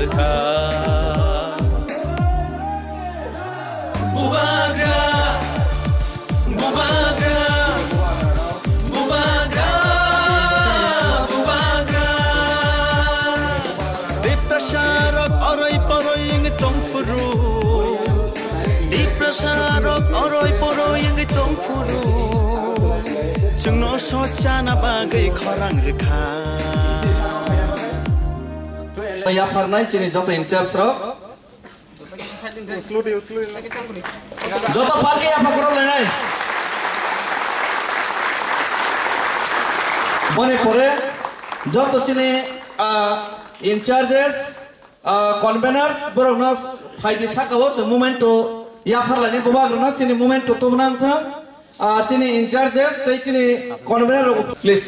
rkha bubagra bubagra bubagra bubagra deprasharok oroi poroi ing tongfuru deprasharok oroi poroi ing tongfuru jungno sochana bagai khorang rkha या फरनाई चिनी जतो in charge रो जतो फालके या पकड़ो लेनाई बने परे जतो चिनी इंचार्जेस कन्वेनर्स बरनस फाइदि साकावो च मोमेंटो या फरलानि बबाग्रनस चिनी मोमेंटो तो बनांथ चिनी इंचार्जेस तै चिनी convener please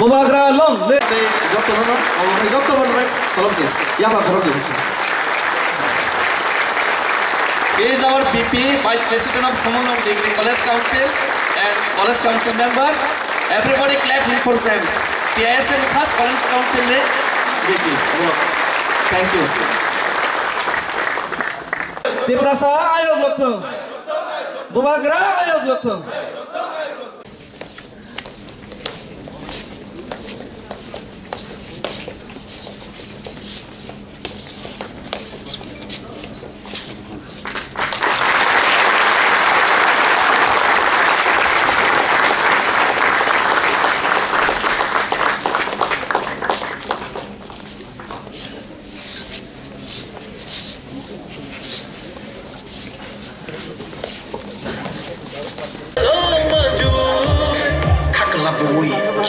Bubagra long le jotto bono re kolom ke ya ba koro ke is our VP Vice President of Commonwealth Degree College Council and College Council members. Everybody clap for them. PISM first College Council le VP. Thank you. Tiprasa ayog lokto. Bubagra ayog lokto.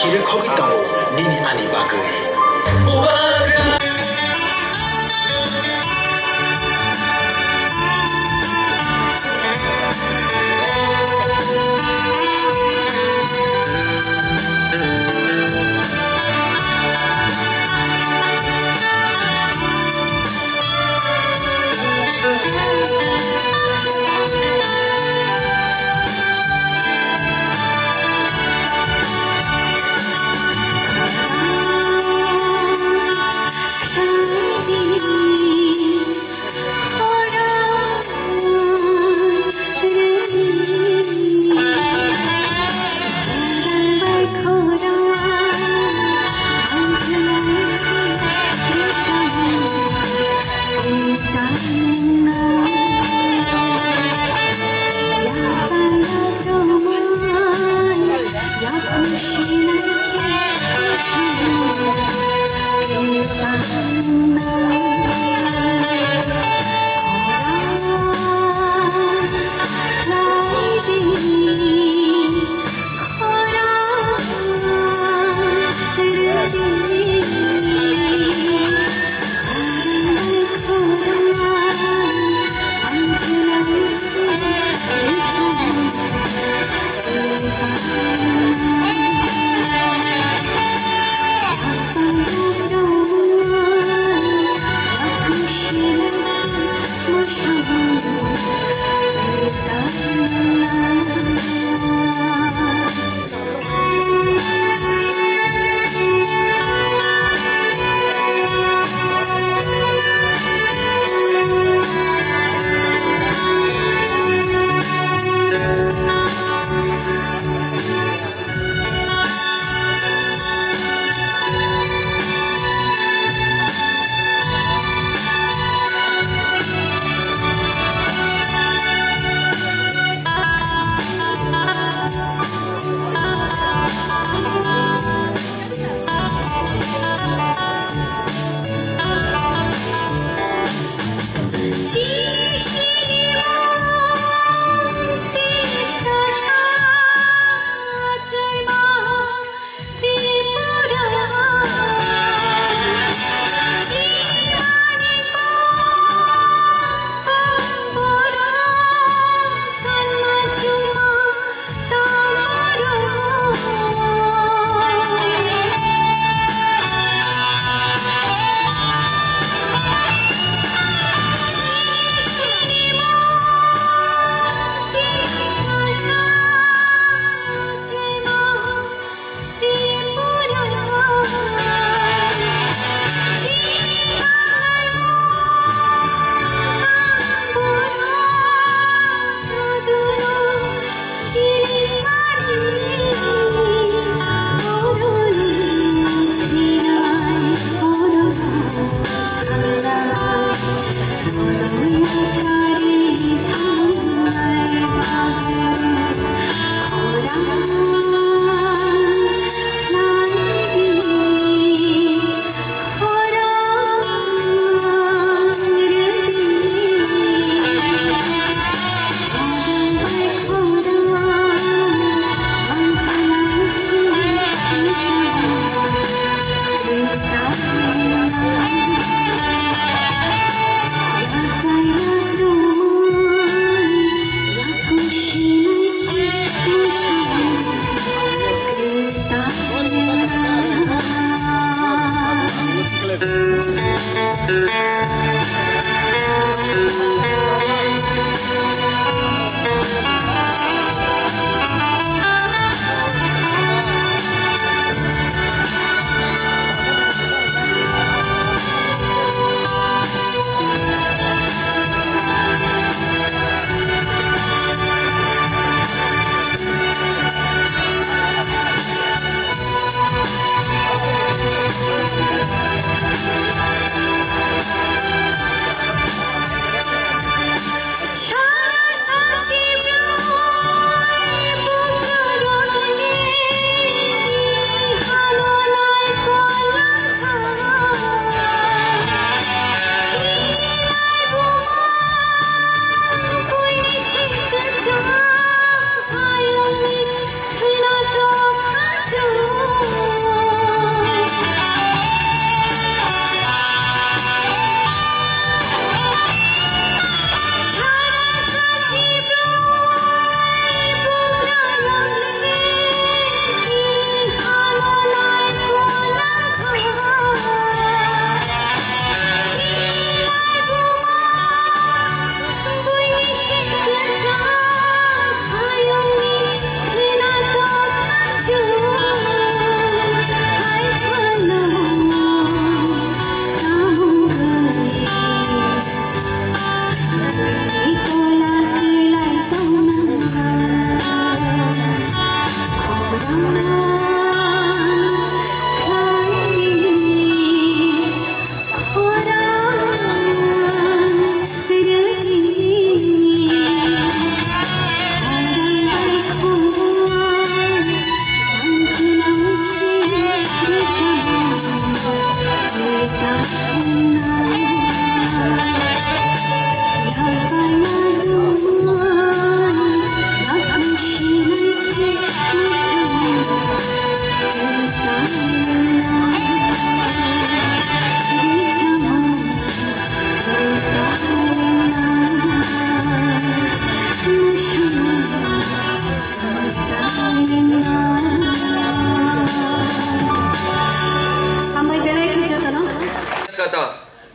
Kiri kogi tamu nini ani bagai.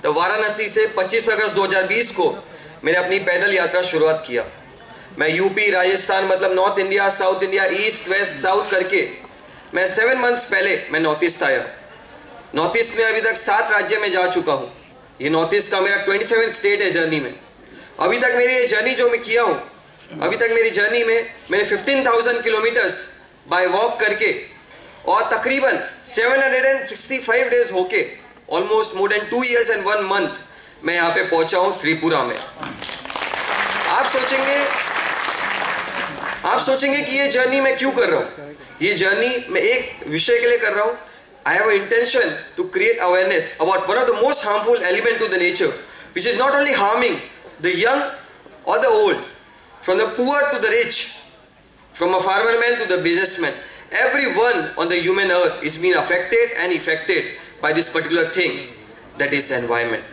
तो वाराणसी से 25 अगस्त 2020 को मैंने अपनी पैदल यात्रा शुरुआत किया। मैं यूपी, राजस्थान मतलब north India, south India, east, west, south करके मैं 7 मंथ्स पहले मैं नॉर्थ ईस्ट आया। नॉर्थ ईस्ट में अभी तक 7 राज्य में जा चुका हूँ। ये नॉर्थ ईस्ट का मेरा 27 स्टेट है जर्नी में। अभी तक मेरी ये जर्नी जो मैं किया हूँ, अभी तक मेरी जर्नी में मैंने 15,000 किलोमीटर्स बाय वॉक करके और तकरीबन 765 डेज होके almost more than 2 years and 1 month मैं यहाँ पे पहुंचा हूँ त्रिपुरा में। आप सोचेंगे कि ये जर्नी मैं क्यों कर रहा हूँ। ये जर्नी मैं एक विषय के लिए कर रहा हूँ। I have an intention to create awareness about one of the most harmful element to the nature, which is not only harming the young or the old, from the poor to the rich, from a farmer man to the businessman. Everyone on the human earth is being affected and affected by this particular thing, that is environment.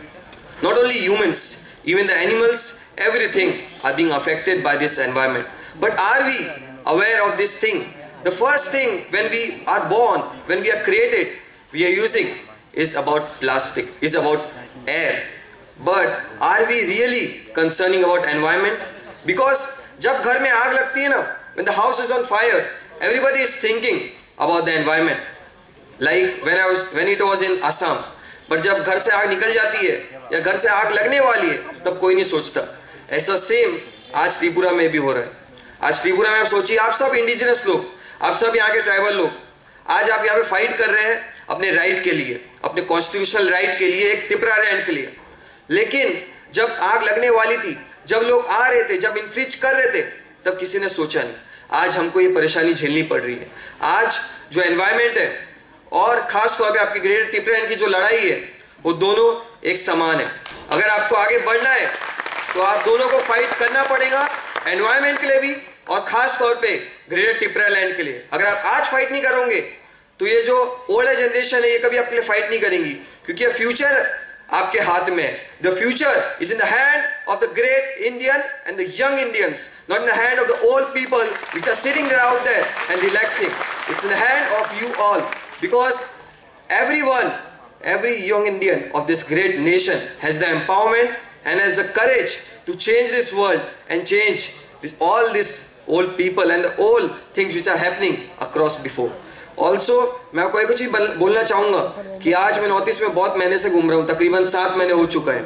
Not only humans, even the animals, everything are being affected by this environment. But are we aware of this thing? The first thing when we are born, when we are created, we are using is about plastic, is about air. But are we really concerning about environment? Because जब घर में आग लगती है ना, when the house is on fire, everybody is thinking about the environment. Like when it was in Assam. But जब घर से आग निकल जाती है या घर से आग लगने वाली है, तब कोई नहीं सोचता। ऐसा सेम आज त्रिपुरा में भी हो रहा है। आज त्रिपुरा में आप सोचिए, आप सब इंडिजिनस लोग, आप सब यहाँ के ट्राइबल लोग, आज आप यहाँ पे फाइट कर रहे हैं अपने राइट के लिए, अपने कॉन्स्टिट्यूशनल राइट के लिए, एक तिपरा लैंड के लिए। लेकिन जब आग लगने वाली थी, जब लोग आ रहे थे, जब इन्फ्रिज कर रहे थे, तब किसी ने सोचा नहीं। आज हमको ये परेशानी झेलनी पड़ रही है। आज जो एनवायरमेंट है और खास तौर पे आपकी ग्रेटर तिपरा लैंड की जो लड़ाई है, वो दोनों एक समान है। अगर आपको आगे बढ़ना है तो आप दोनों को फाइट करना पड़ेगा, एनवायरमेंट के लिए भी और खास तौर पे ग्रेटर तिपरा लैंड के लिए। अगर आप आज फाइट नहीं करोगे तो ये जो ओल्डर जनरेशन है, ये कभी आपके लिए फाइट नहीं करेंगी, क्योंकि ये फ्यूचर आपके हाथ में है। The future is in the hand of the great Indian and the young Indians, not in the hand of the old people which are sitting there out there and relaxing. It's in the hand of you all, because everyone, every young Indian of this great nation has the empowerment and has the courage to change this world and change all this old people and the old things which are happening across before. Also मैं आपको एक चीज बोलना चाहूँगा कि आज मैं north east में बहुत महीने से घूम रहा हूँ, तकरीबन 7 महीने हो चुका है।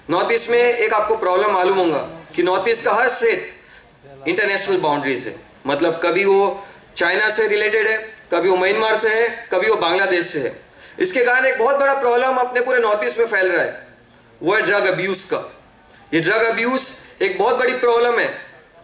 नॉर्थ ईस्ट में एक आपको प्रॉब्लम मालूम होगा कि नॉर्थ ईस्ट का हर स्टेट इंटरनेशनल बाउंड्रीज है, मतलब कभी वो चाइना से रिलेटेड है, कभी वो म्यांमार से है, कभी वो बांग्लादेश से है। इसके कारण एक बहुत बड़ा प्रॉब्लम अपने पूरे नॉर्थ ईस्ट में फैल रहा है, वो है ड्रग अब्यूज का। ये ड्रग अब्यूज एक बहुत बड़ी प्रॉब्लम है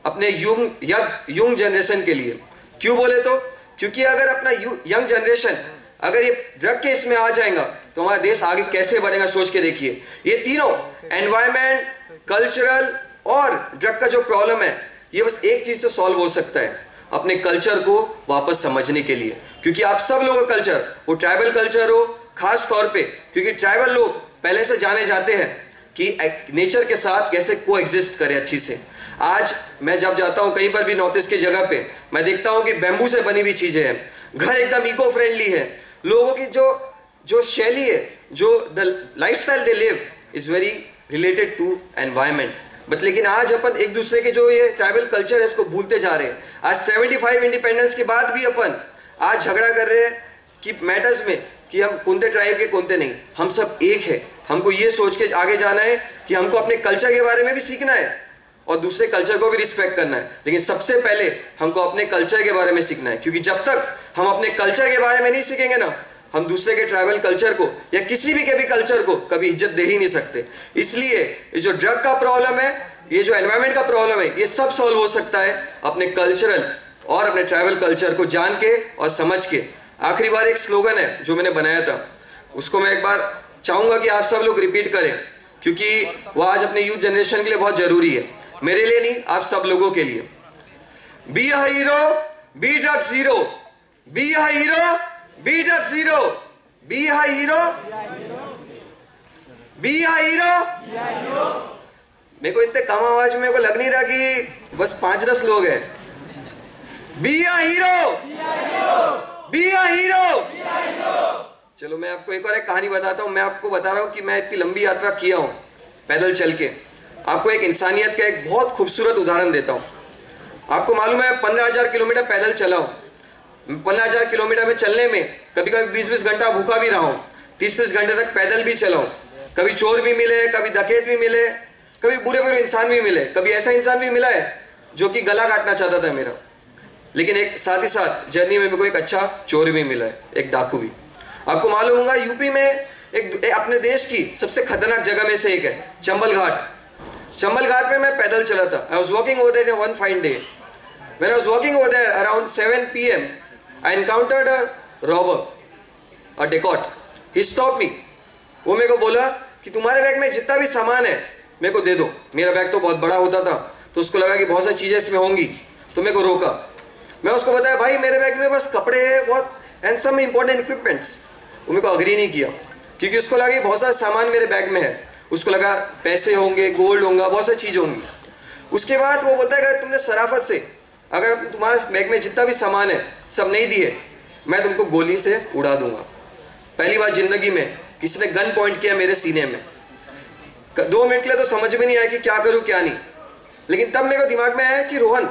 अपने यंग जनरेशन के लिए। क्यों बोले तो क्योंकि अगर अपना यंग जनरेशन अगर ये ड्रग के इसमें आ जाएगा तो हमारा देश आगे कैसे बढ़ेगा, सोच के देखिए। ये तीनों एनवायरमेंट, कल्चरल और ड्रग का जो प्रॉब्लम है ये बस एक चीज से सॉल्व हो सकता है, अपने कल्चर को वापस समझने के लिए। क्योंकि आप सब लोगों का कल्चर, वो ट्राइबल कल्चर हो खास तौर पे, क्योंकि ट्राइबल लोग पहले से जाने जाते हैं कि नेचर के साथ कैसे को एग्जिस्ट करें अच्छी से। आज मैं जब जाता हूं कहीं पर भी नॉर्थ ईस्ट की जगह पे, मैं देखता हूं कि बैम्बू से बनी हुई चीजें हैं, घर एकदम इको फ्रेंडली है, लोगों की जो शैली है, जो the lifestyle they live is very related to environment. But लेकिन आज अपन एक दूसरे के जो ये ट्राइबल कल्चर है इसको भूलते जा रहे हैं। आज 75 इंडिपेंडेंस के बाद भी अपन आज झगड़ा कर रहे हैं कि मैटर्स में कि हम कौनते ट्राइब के कौनते नहीं, हम सब एक है। हमको ये सोच के आगे जाना है कि हमको अपने कल्चर के बारे में भी सीखना है और दूसरे कल्चर को भी रिस्पेक्ट करना है, लेकिन सबसे पहले हमको अपने कल्चर के बारे में सीखना है। क्योंकि जब तक हम अपने कल्चर के बारे में नहीं सीखेंगे ना, हम दूसरे के ट्राइबल कल्चर को या किसी भी के भी कल्चर को कभी इज्जत दे ही नहीं सकते। इसलिए ये जो ड्रग का प्रॉब्लम है, ये जो एनवायरमेंट का प्रॉब्लम है, ये सब सॉल्व हो सकता है अपने कल्चरल और अपने ट्राइबल कल्चर को जान के और समझ के। आखिरी बार एक स्लोगन है जो मैंने बनाया था, उसको मैं एक बार चाहूंगा कि आप सब लोग रिपीट करें, क्योंकि वो आज अपने यूथ जनरेशन के लिए बहुत जरूरी है, मेरे लिए नहीं, आप सब लोगों के लिए। Be a hero, be drugs zero, be a hero, be drugs zero, be a hero, be a hero. मेरे को इतने कम आवाज में मेरे को लग नहीं रहा कि बस 5-10 लोग हैं। B a hero, be a hero. चलो मैं आपको एक और एक कहानी बताता हूँ। मैं आपको बता रहा हूँ कि मैं इतनी लंबी यात्रा किया हूँ पैदल चल के। आपको एक इंसानियत का एक बहुत खूबसूरत उदाहरण देता हूँ। आपको मालूम है 15,000 किलोमीटर पैदल चला हूँ। 15,000 किलोमीटर में चलने में कभी कभी 20-20 घंटा भूखा भी रहा हूँ, 30-30 घंटे तक पैदल भी चला हूँ। कभी चोर भी मिले, कभी डकैत भी मिले, कभी बुरे इंसान भी मिले, कभी ऐसा इंसान भी मिला है जो कि गला काटना चाहता था मेरा। लेकिन एक साथ ही साथ जर्नी में मेरे को एक अच्छा चोर भी मिला है, एक डाकू भी। आपको मालूम होगा यूपी में एक अपने देश की सबसे खतरनाक जगह में से एक है चंबल घाट। चंबल घाट में मैं पैदल चला था। I was walking over there one fine day. When I was walking over there around 7 PM, I encountered a robber, a dacoit. He stopped me. वो मेरे को बोला कि तुम्हारे बैग में जितना भी सामान है मेरे को दे दो। मेरा बैग तो बहुत बड़ा होता था, तो उसको लगा कि बहुत सारी चीजें इसमें होंगी, तो मेरे को रोका। मैं उसको बताया भाई मेरे बैग में बस कपड़े हैं बहुत एंड सम इम्पोर्टेंट इक्विपमेंट्स। वो मेरे को अग्री नहीं किया, क्योंकि उसको लगा कि बहुत सारा सामान मेरे बैग में है। उसको लगा पैसे होंगे, गोल्ड होगा, बहुत सारी चीज़ होंगी। उसके बाद वो बोलता है कि तुमने शराफत से अगर तुम्हारे बैग में जितना भी सामान है सब नहीं दिए, मैं तुमको गोली से उड़ा दूंगा। पहली बार जिंदगी में किसी ने गन पॉइंट किया मेरे सीने में। 2 मिनट के लिए तो समझ में नहीं आया कि क्या करूँ क्या नहीं, लेकिन तब मेरे को दिमाग में आया कि रोहन,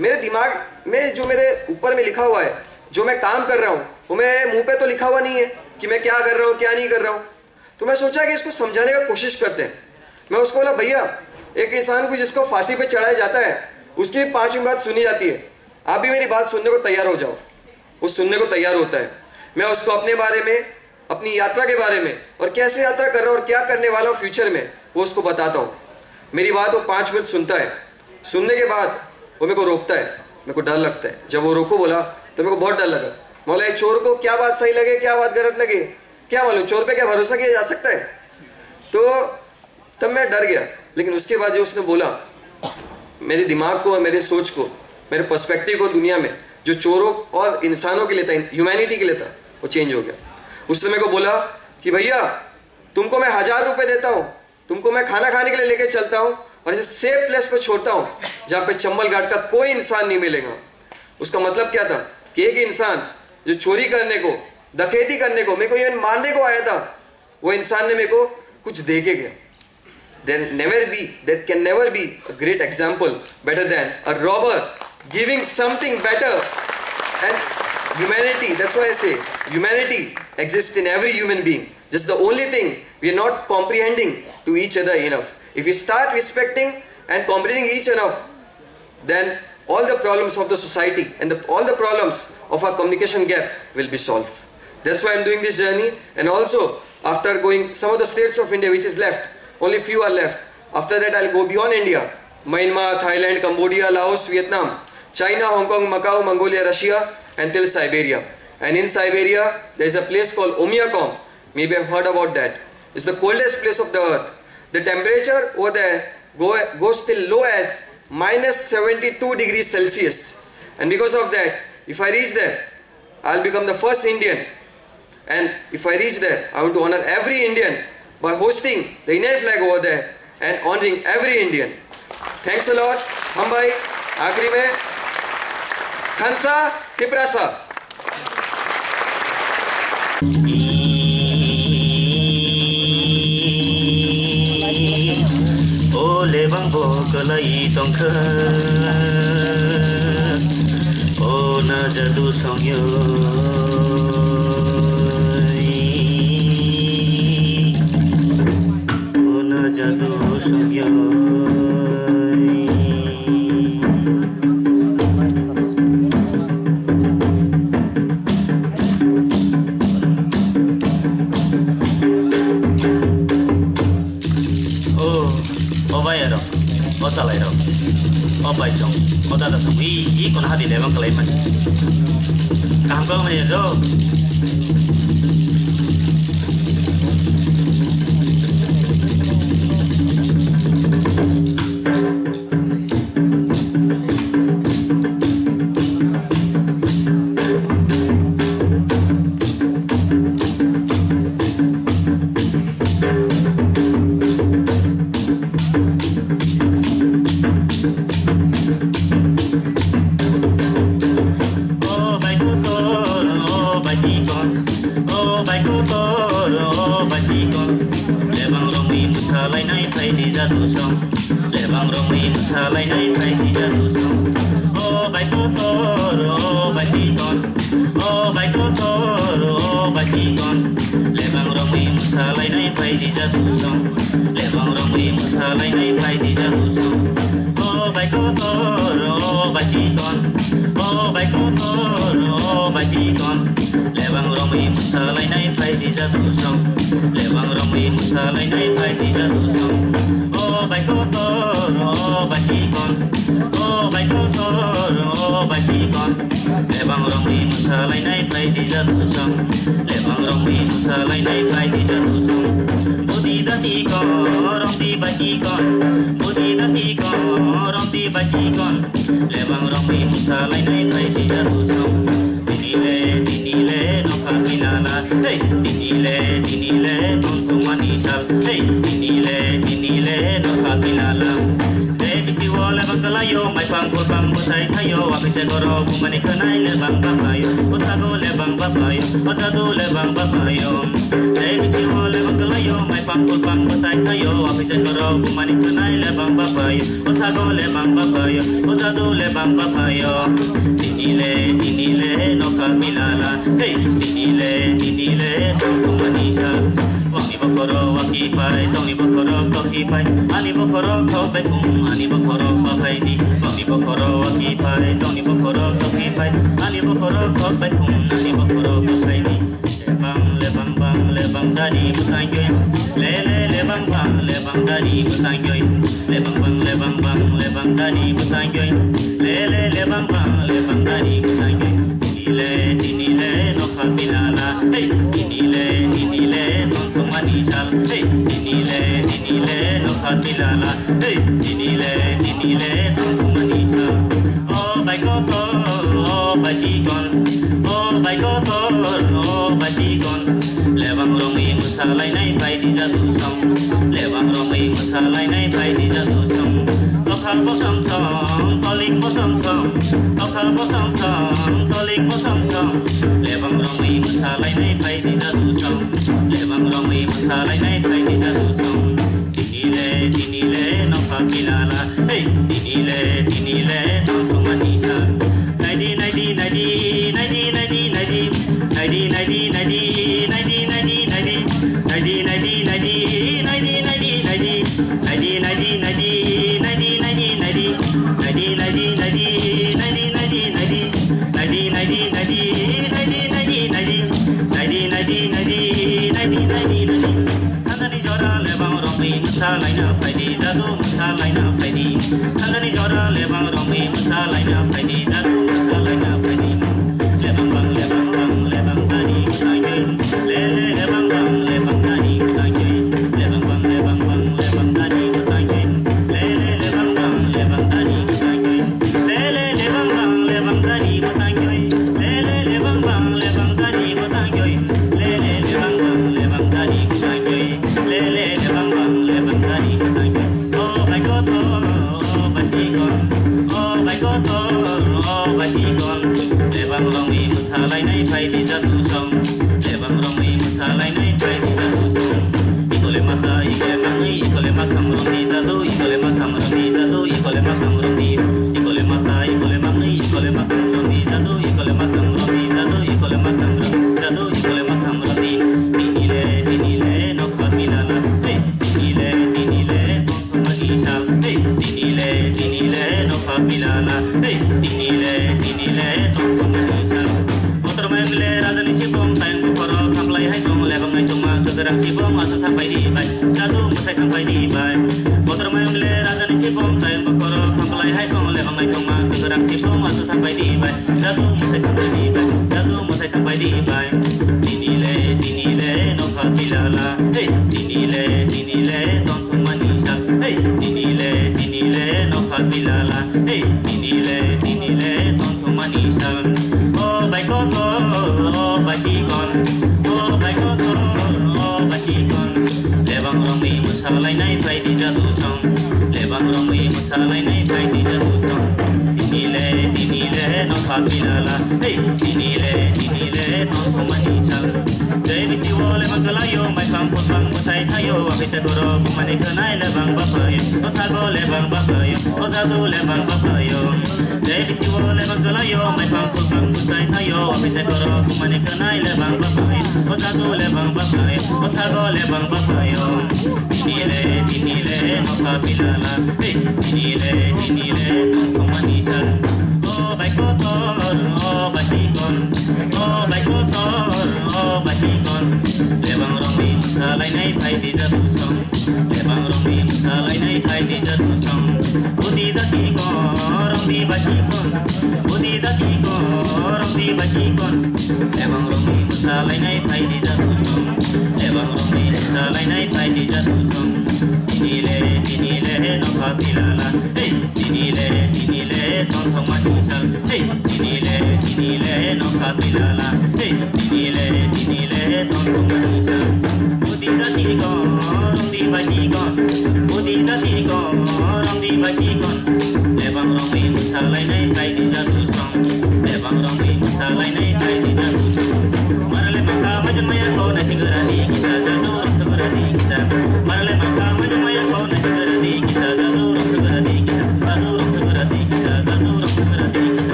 मेरे दिमाग में जो मेरे ऊपर में लिखा हुआ है, जो मैं काम कर रहा हूँ, वो मेरे मुंह पे तो लिखा हुआ नहीं है कि मैं क्या कर रहा हूँ क्या नहीं कर रहा हूँ। तो मैं सोचा कि इसको समझाने का कोशिश करते हैं। मैं उसको बोला भैया, एक इंसान को जिसको फांसी पे चढ़ाया जाता है उसकी 5वीं बात सुनी जाती है, आप भी मेरी बात सुनने को तैयार हो जाओ। वो सुनने को तैयार होता है। मैं उसको अपने बारे में, अपनी यात्रा के बारे में और कैसे यात्रा कर रहा हूँ और क्या करने वाला हूँ फ्यूचर में, वो उसको बताता हूँ। मेरी बात वो 5 मिनट सुनता है। सुनने के बाद वो मेरे को रोकता है। मेरे को डर लगता है। जब वो रोको बोला तो मेरे को बहुत डर लगा। बोला एक चोर को क्या बात सही लगे क्या बात गलत लगे क्या मालूम, चोर पे क्या भरोसा किया जा सकता है। तो तब मैं डर गया। लेकिन उसके बाद जो उसने बोला, मेरे दिमाग को, मेरे सोच को, मेरे पर्सपेक्टिव को दुनिया में जो चोरों और इंसानों के लिए था, ह्यूमैनिटी के लिए था, वो चेंज हो गया। उसने मेरे को बोला कि भैया तुमको मैं 1000 रुपये देता हूँ, तुमको मैं खाना खाने के लिए लेके चलता हूँ और ऐसे सेफ प्लेस पे छोड़ता हूँ जहाँ पे चंबल घाट का कोई इंसान नहीं मिलेगा। उसका मतलब क्या था कि एक इंसान जो चोरी करने को, डकैती करने को, मेरे को इवन मारने को आया था, वो इंसान ने मेरे को कुछ दे के गया। there can never be a great example better than a robber giving something better. And humanity, that's why I say humanity exists in every human being. Just the only thing we are not comprehending to each other enough. If we start respecting and comprehending each enough, then all the problems of the society and all the problems of our communication gap will be solved. That's why I'm doing this journey. And also, after going some of the states of India which is left, only few are left. After that, I'll go beyond India. Myanmar, Thailand, Cambodia, Laos, Vietnam, China, Hong Kong, Macau, Mongolia, Russia, and till Siberia. And in Siberia, there is a place called Oymyakon. Maybe I've heard about that. It's the coldest place of the earth. The temperature over there goes till low as -72 degrees Celsius. And because of that, if I reach there, I'll become the first Indian. And if I reach there, I want to honor every Indian by hosting the Indian flag over there and honoring every Indian. Thanks a lot. हम भाई आखिरी में Khansa हिप्रासा. O lebang bo kalai tongkha O na jadu songyo O na jadu songyo Osalai ro, opai chong, odada song, I kon hadi lebang kalai man. Kaham kau mana ro?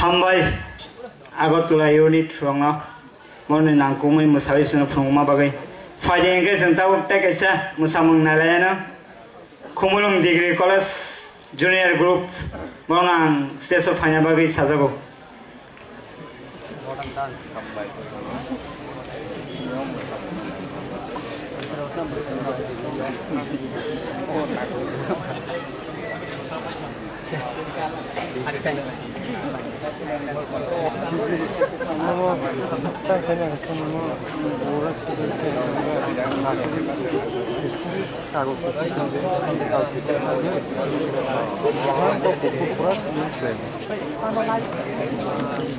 Hambai Agartala unit from Morni nangkumai musawi suna frungma bagai. Fading ke sentau tek esa musamung nalayana. Kumulung Degree College Junior Group morang stage of hanya bagai sajago.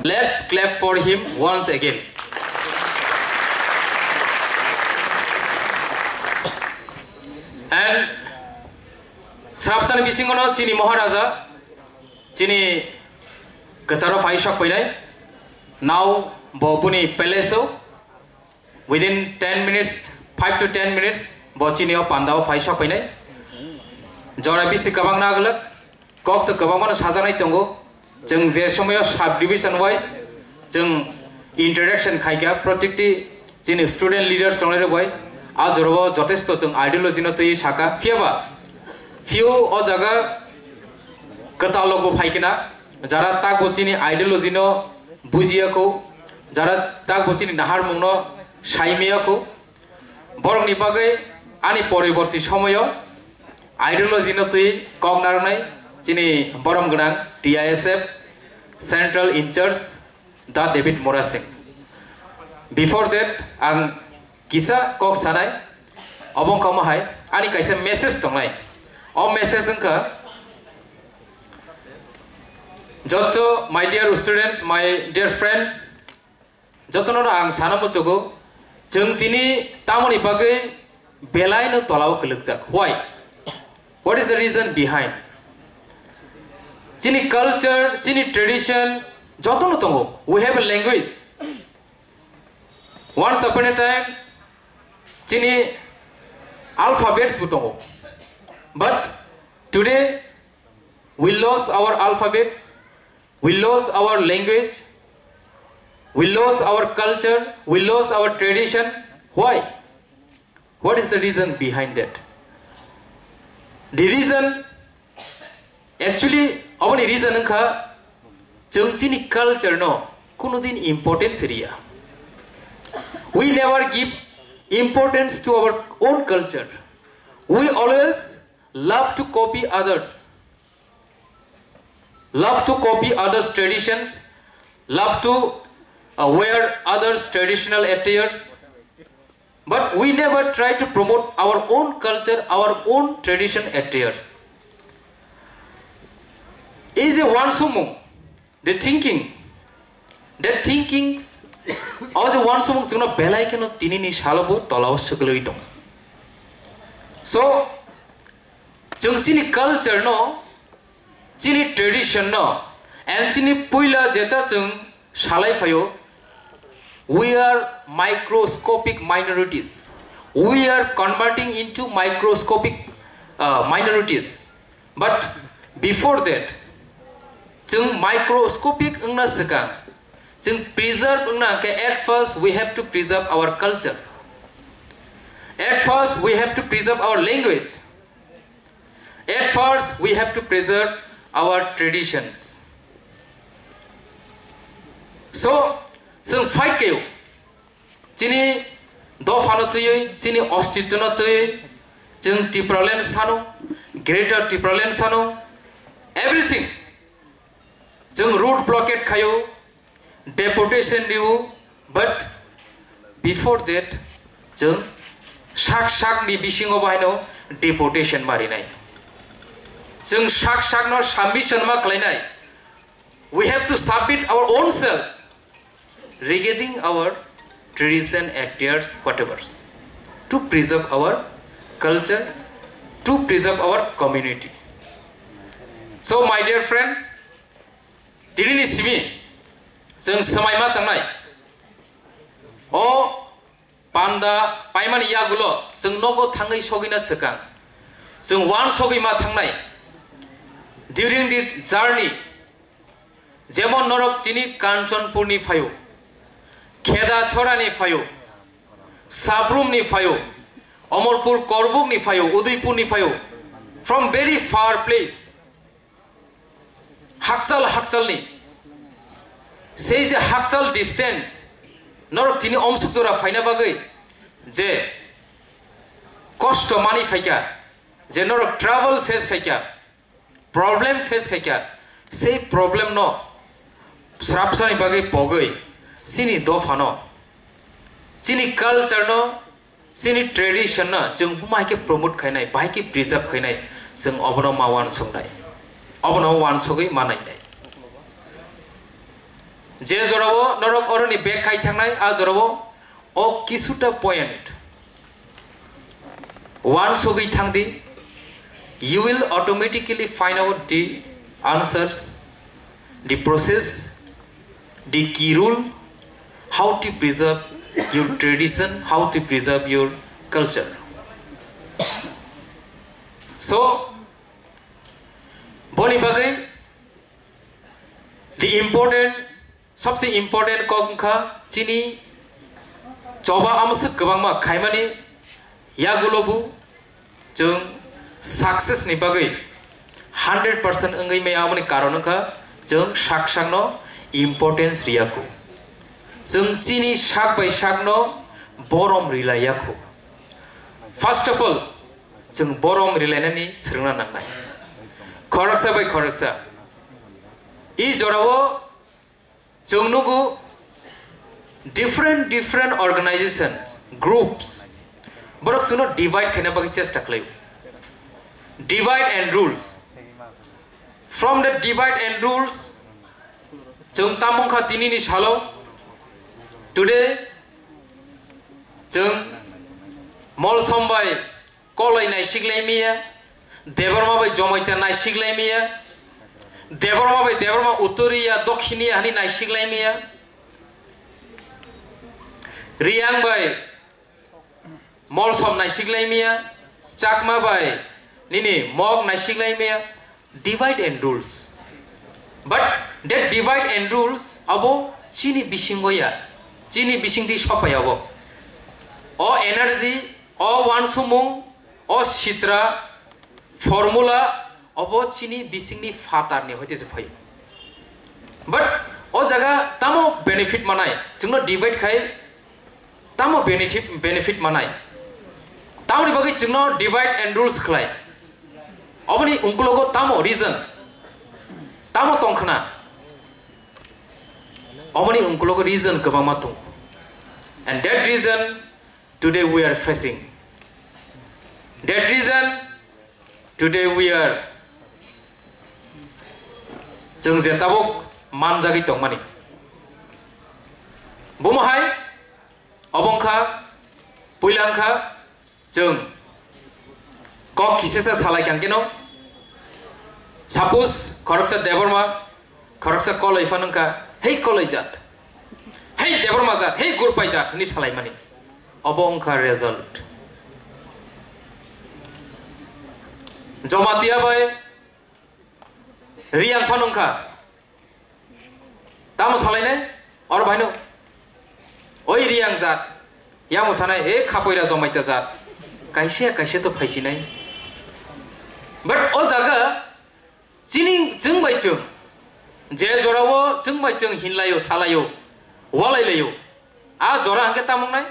Let's clap for him once again. And Srapsan Bisingono Chini Maharaja Chini Kacharo Faishak Painai now Bobuni Peleso within 10 minutes 5 to 10 minutes Bochini of Pandao Faishak Painai Jora Bisi Kabang Nagalak Kok to Kabamana Sazanai Tongo Jung Zeshomo subdivision wise Jung introduction Kaika protecti Chini student leaders Tonga Boy Azorobo Jotesto Jung ideology no Tui Shaka Fiaba Few o jaga katalogo phaikina jara tak bochini ideology no bujiya ko jara tak bochini nahar mungno saimiya ko borong ni bagai ani poriborti somoyo ideology no tui kok narnai chini borom gnang TISF Central in Charge Da David Morasing. Before that ang kisa kok sanai obong kamahai ani kaisa message tongnai. All messages Joto, my dear students, my dear friends, Joto no ang sana mo chogo, jeng tini tamoni bagai belai no tolau kelukjak. Why? What is the reason behind? Chini culture, chini tradition, Joto no tongo. We have a language. Once upon a time, chini alphabets butongo. But today we lost our alphabets, we lost our language, we lost our culture, we lost our tradition. Why? What is the reason behind that? The reason actually our reason ka jungsini culture no kunudin importance area. We never give importance to our own culture. We always love to copy others, love to copy others' traditions, love to wear others' traditional attires, but we never try to promote our own culture, our own tradition attires. Is a one sumung, the thinking, that thinkings, as a one sumung suna belai keno tinini shalobo tolaw sugaloitong. So Jungsini culture no, chini tradition no, and chini puila jeta jung shalai fayo. We are microscopic minorities. We are converting into microscopic minorities. But before that, jung microscopic ungna sekang, jung preserve ungna ke at first we have to preserve our culture. At first we have to preserve our language. At first, we have to preserve our traditions. So, some fight kayo. Chini do fano tuyoy, chini ostituna tuyoy, jeng Tipraland sano, greater Tipraland sano, everything. Jeng road blockade kayo, deportation diu, but before that, jeng shak ni bisingo bahino deportation marinai. Jeng shak no submission ma klainai. We have to submit our own self regarding our tradition, attires, whatever, to preserve our culture, to preserve our community. So, my dear friends, tinini simi, jeng semai ma tangnai. O panda paiman yagulo, jeng nogo tangai sogina sekang, jeng wan sogi ma tangnai. During the journey, Jemon Norok Tini Kanchanpurni Fayo, खेदा छोरानि फायो साब्रुमनि फायो अमरपुर करबुकनि फायो उदयपुरनि फायो from very far place हाकसालनि say J हाकसाल distance नरक तिनी अमसुकजरा फाइना बागै जे कष्ट मानि फाइका जे नरक ट्रैवल फेस खाइका प्रॉब्लम फेस खाइका से प्रॉब्लम न स्रापसानि बागै पगै सिनी दफानो सिनी कल्चर न सिनी ट्रेडिशन न जों हुमाइके प्रमोट खाइनाय बाइके प्रिजर्व खाइनाय जों अबनो मावान संनाय अबनो वान सगै मानायनाय जे जरावो नरक अरनि बेक खाइ थांनाय आ जरावो अ किसुटा पॉइंट वान सगै थांदि you will automatically find out the answers, the process, the key rule, how to preserve your tradition, how to preserve your culture. So, boni bagai the important, सबसे important kongkha chini coba amsuk gabangma khaimani yagulobu जों success नि बागै 100% अंगै मे आमनि कारणखा जों साकसांनो importance रियाखौ जों चिनि साक बाय साकनो बरम रिलायाखौ फर्स्ट ऑफ ऑल जों बरम रिलायनानै सोलोंना नांनाय खरकसा बाय खरकसा इ जरावो जों नुगु different organizations groups बरक सुनो डिवाइड खायना बागै चेष्टा खालायो divide and rules from the divide and rules जों तामुंखा दिनैनि सालाव today जों मल समबाय कलय नायसिगलायमिया देबरमा बाय जमायता नायसिगलायमिया देबरमा बाय देबरमा उत्तरिया दक्षिणिया हानि नायसिगलायमिया रियां बाय मल सम नायसिगलायमिया चाकमा bye Nini mog naisiglai meya divide and rules, but that divide and rules abo chini bisingoya chini bisingdi sopaya abo o energy o wansumung o sitra formula abo chini bisingni fatar ni hoite je phayo but o jaga tamo benefit manai jungno divide khai tamo benefit manai tamni bagi jungno divide and rules khlai Abani ungkulogo tamo reason tamo tongkhana Abani ungkulogo reason kabama tong and that reason today we are facing that reason today we are जों जेताबक मानजागै तंमानि बुमहाय अबंखा पुइलांखा जों Kok kisah salah yang kino, suppose koroksa deborma, koroksa kolai fanungka, hey kolai jat, hey deborma jat, hey gurpai jat, ini salah mani, abongka result. Jomatia bay, riang fanungka, tamu salah ne, or bayno, oi riang jat, yang musana, hey kapoira jomaita jat, kaisya to faisi nai. But o jaga chini jung bai chung je jorawo jung bai chung hinlayo salayo walailayo a jora hangke tamong nai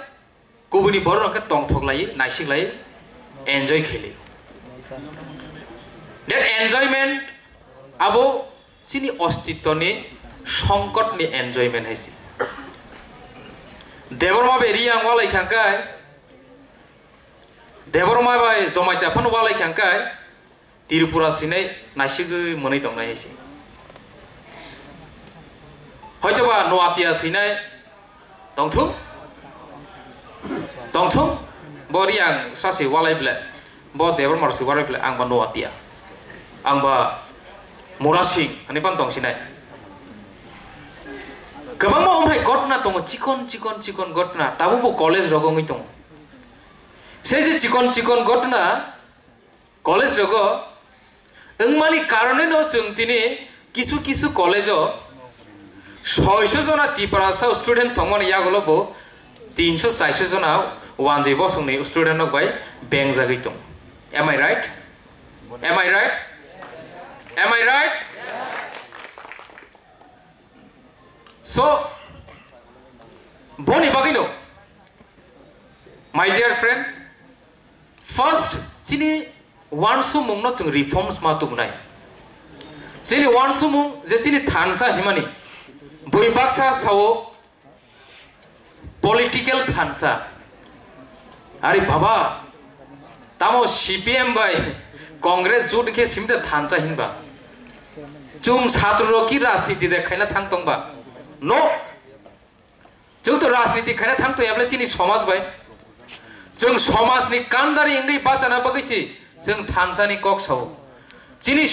kubuni bor hangke tong thok lai naisik lai enjoy kheli that enjoyment abo chini ostitto ni songkot ni enjoyment haisi deborma be riang walai khangkai deborma bai jomaita phan walai khangkai Tirupura sinai naisigu monai tongnai haisi hoitoba noatia sinai tongthum boriang sasi walai ble bo debar marsi walai ble angba noatia angba morasing ani pan tong sinai kabang ma omhai gotna tongo chikon gotna tabu bo college rogongui tong sei je chikon gotna college rogo Engmani karone no jung tini kisu college 600 जना टिपारासा student थंगमन यागलो बो 300-400 जना वानजे बसंनि student नक bye बेंग जागै दं am I right so boni bagino my dear friends first sini one sumung no chung reforms ma tu nai sini one sumung je sini thansa himani boi baksa sawo political thansa are baba tamo CPM by Congress जुट के सिमते थांचा हिनबा जों छात्र की राजनीति देखायना थांतंबा no जों तो राजनीति खायना थांतो याबले चिनि समाज बाय जों समाजनि कान्दारि इंगै बाजाना बगैसि जों थांचानि कक साव चिनि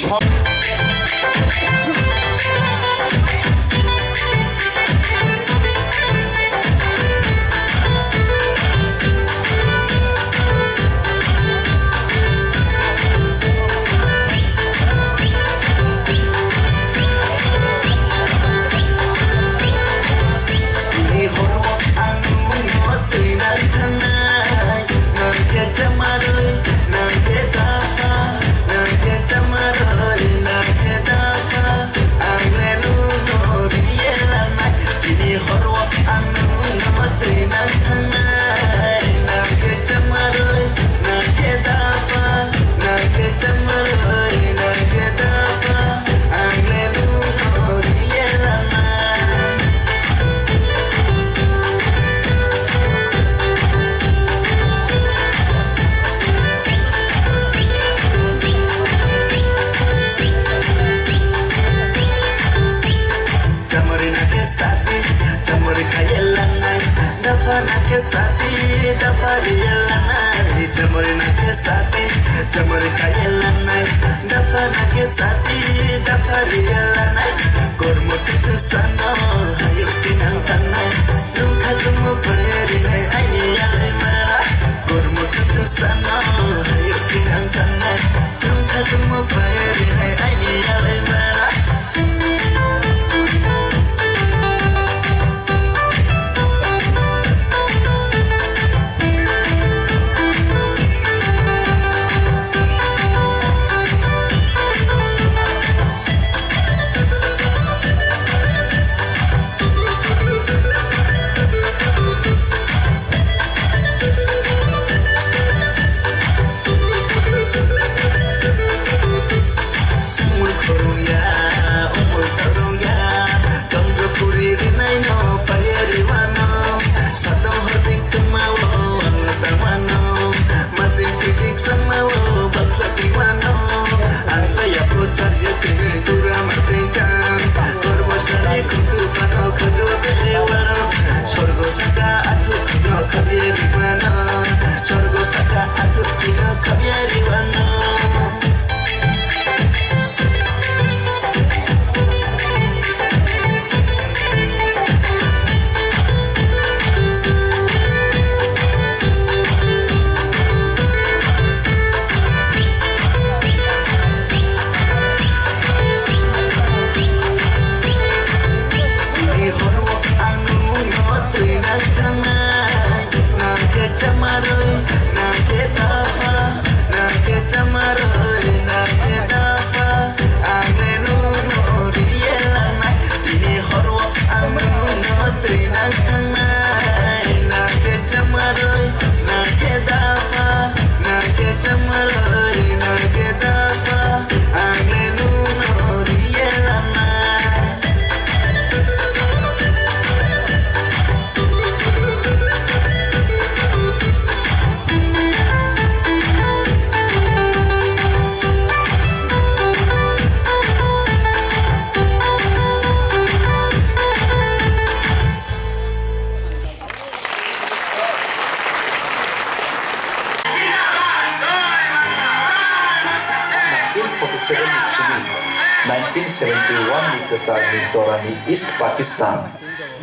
East Pakistan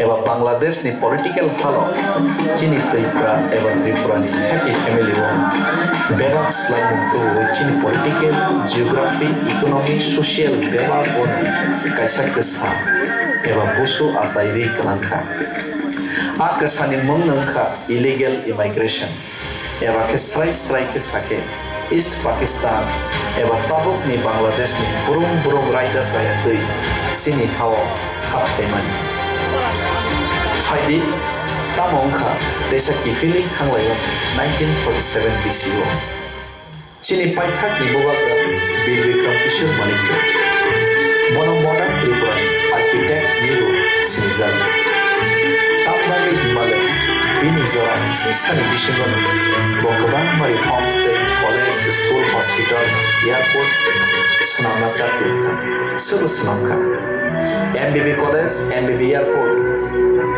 एवं बांग्लादेश नि पॉलिटिकल हालत चीनी तैप्रा एवं त्रिपुरा नि हैप्पी फैमिली वो बेराक स्लाइड तो चीनी पॉलिटिकल जियोग्राफी इकोनॉमी सोशल बेबा बोन कैसा कैसा एबा बुसु आसाइरि कलांखा आ कसानि मुं नंखा इलीगल इमिग्रेशन एबा के स्राय के साके ईस्ट पाकिस्तान एबा ताबुक नि बांग्लादेश नि बुरुं रायदा जाया दै सिनि हाव हाबथायमोन फाइदि तामंखा देशा किफिलिं खांलायमोन 1947 BCO चिनि पाइथाक नि बोबाग्रा बीर विक्रम किशोर मानिक बनो मॉडर्न त्रिपुरा आर्किटेक्ट निरु सिनिजाल तामबागे हिमालय बिनि जरा किसी सानि बिशंगन बकबां मारि farm stay college school hospital airport स्नामना चातिखा सब स्नामखा MBB college MBB airport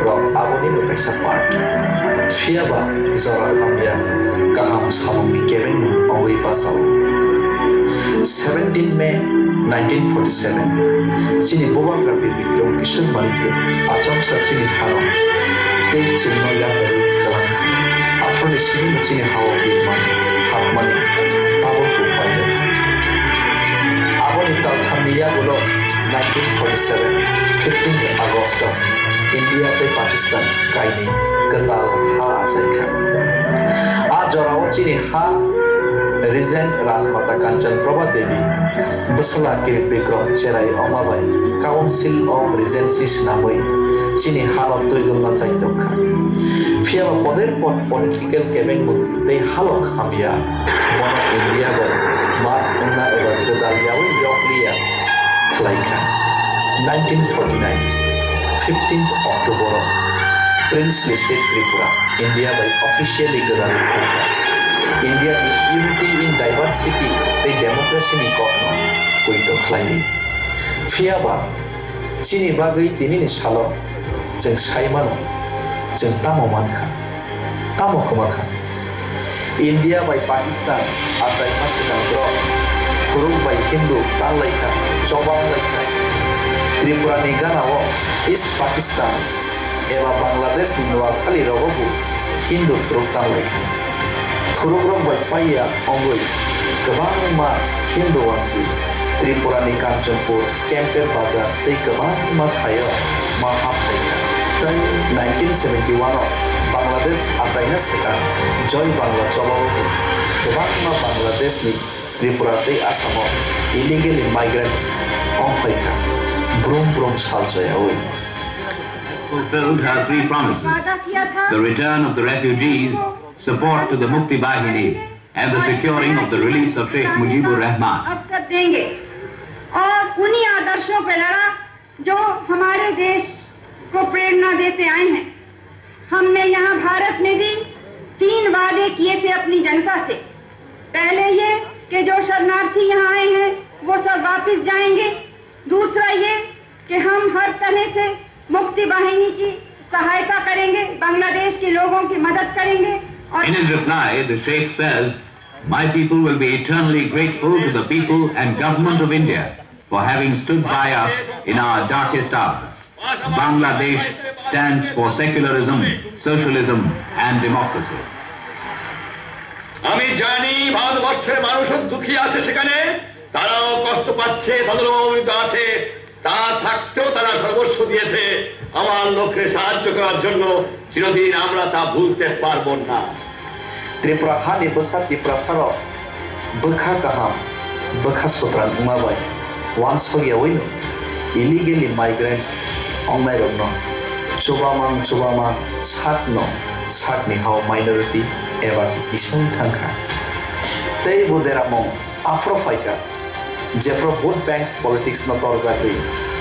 rock आबोनि नुकाइसा पार्ट फियाबा जरा हामिया kaham samami kevin only pasal 17 May 1947 chini bobagra bir vikram kishor malik acham sa chini haro tei chino ya kalang after chini chini hawa birman hapmani tabo ko payo aboni tal thamiya gulo 1947 15th August India te Pakistan kaini katal ha asaikha जोराव चिनी हा regent राजमाता कांचन प्रभा देवी बसला के Vikram Cherai अमाबाई council of रिजेंसीस नामै चिनी हालत तैदुलना चाइदोखा फियाबा पदेर पद political केबिंग ते हालक हामिया बन इंडिया बाय मास उन्ना एबा गदालियावे यौक्लिया फ्लाइखा 1949 15th October Princely State Tripura, India by officially Gadalit Hoka. India in unity in diversity, the democracy ni kokno, puito khlai. Fiaba, chini bagai tini salo, jeng saimano, jeng tamo manka, tamo kumaka. India by Pakistan, asai masinang bro, thurung by Hindu, talaika, chobang laika. Tripura ni ganawo, East Pakistan. एबा बांग्लादेश नि नुवाखाली रगबु हिंदू थुरुक तांलाय थुरुक रंग bye पाइया अंगै गोबां मा हिंदू वांची त्रिपुरा नि कांचनपुर कैंपेर बाजार दै गोबां मा थायो मा हाफायखा तै 1971 बांग्लादेश आसायना सिगां जय बांग्ला चलावबु गोबां मा बांग्लादेश नि त्रिपुरा दै आसामाव इलीगल माइग्रेंट अंफायखा ब्रुम सालजयावै fulfilled her three promises: the return of the refugees, support to the Mukti Bahini, and the securing of the release of Sheikh Mujibur Rahman. और उन्हीं आदर्शों पर लड़ा जो हमारे देश को प्रेरणा देते आए हैं। हमने यहाँ भारत में भी 3 वादे किए थे अपनी जनता से। पहले ये कि जो शरणार्थी यहाँ आए हैं वो सब वापस जाएंगे। दूसरा ये कि हम हर तरह से मुक्ति वाहिनी की सहायता करेंगे, बांग्लादेश के लोगों की मदद करेंगे। In his reply, the Sheikh says, "My people will be eternally grateful to the people and government of India for having stood by us in our darkest hour. Bangladesh stands for secularism, socialism, and democracy." আমি জানি ভারতবর্ষের মানুষ দুঃখী আছে, সেখানে তারাও কষ্ট পাচ্ছে, তাদেরও অভিজ্ঞতা আছে। তা থাকতেও তারা সর্বস্ব দিয়েছে আমার লক্ষ্যে সাহায্য করার জন্য। চিরদিন আমরা তা ভুলতে পারবো না। त्रिपुरा हानि बसाति प्रसारो बखा kaham बखा sotran umabai wan sogiawino illegally migrants ongnaironno chobamang sakni how minority eba kisung thangkha tei boderamong afrofaika jefro vote banks politics no torzagri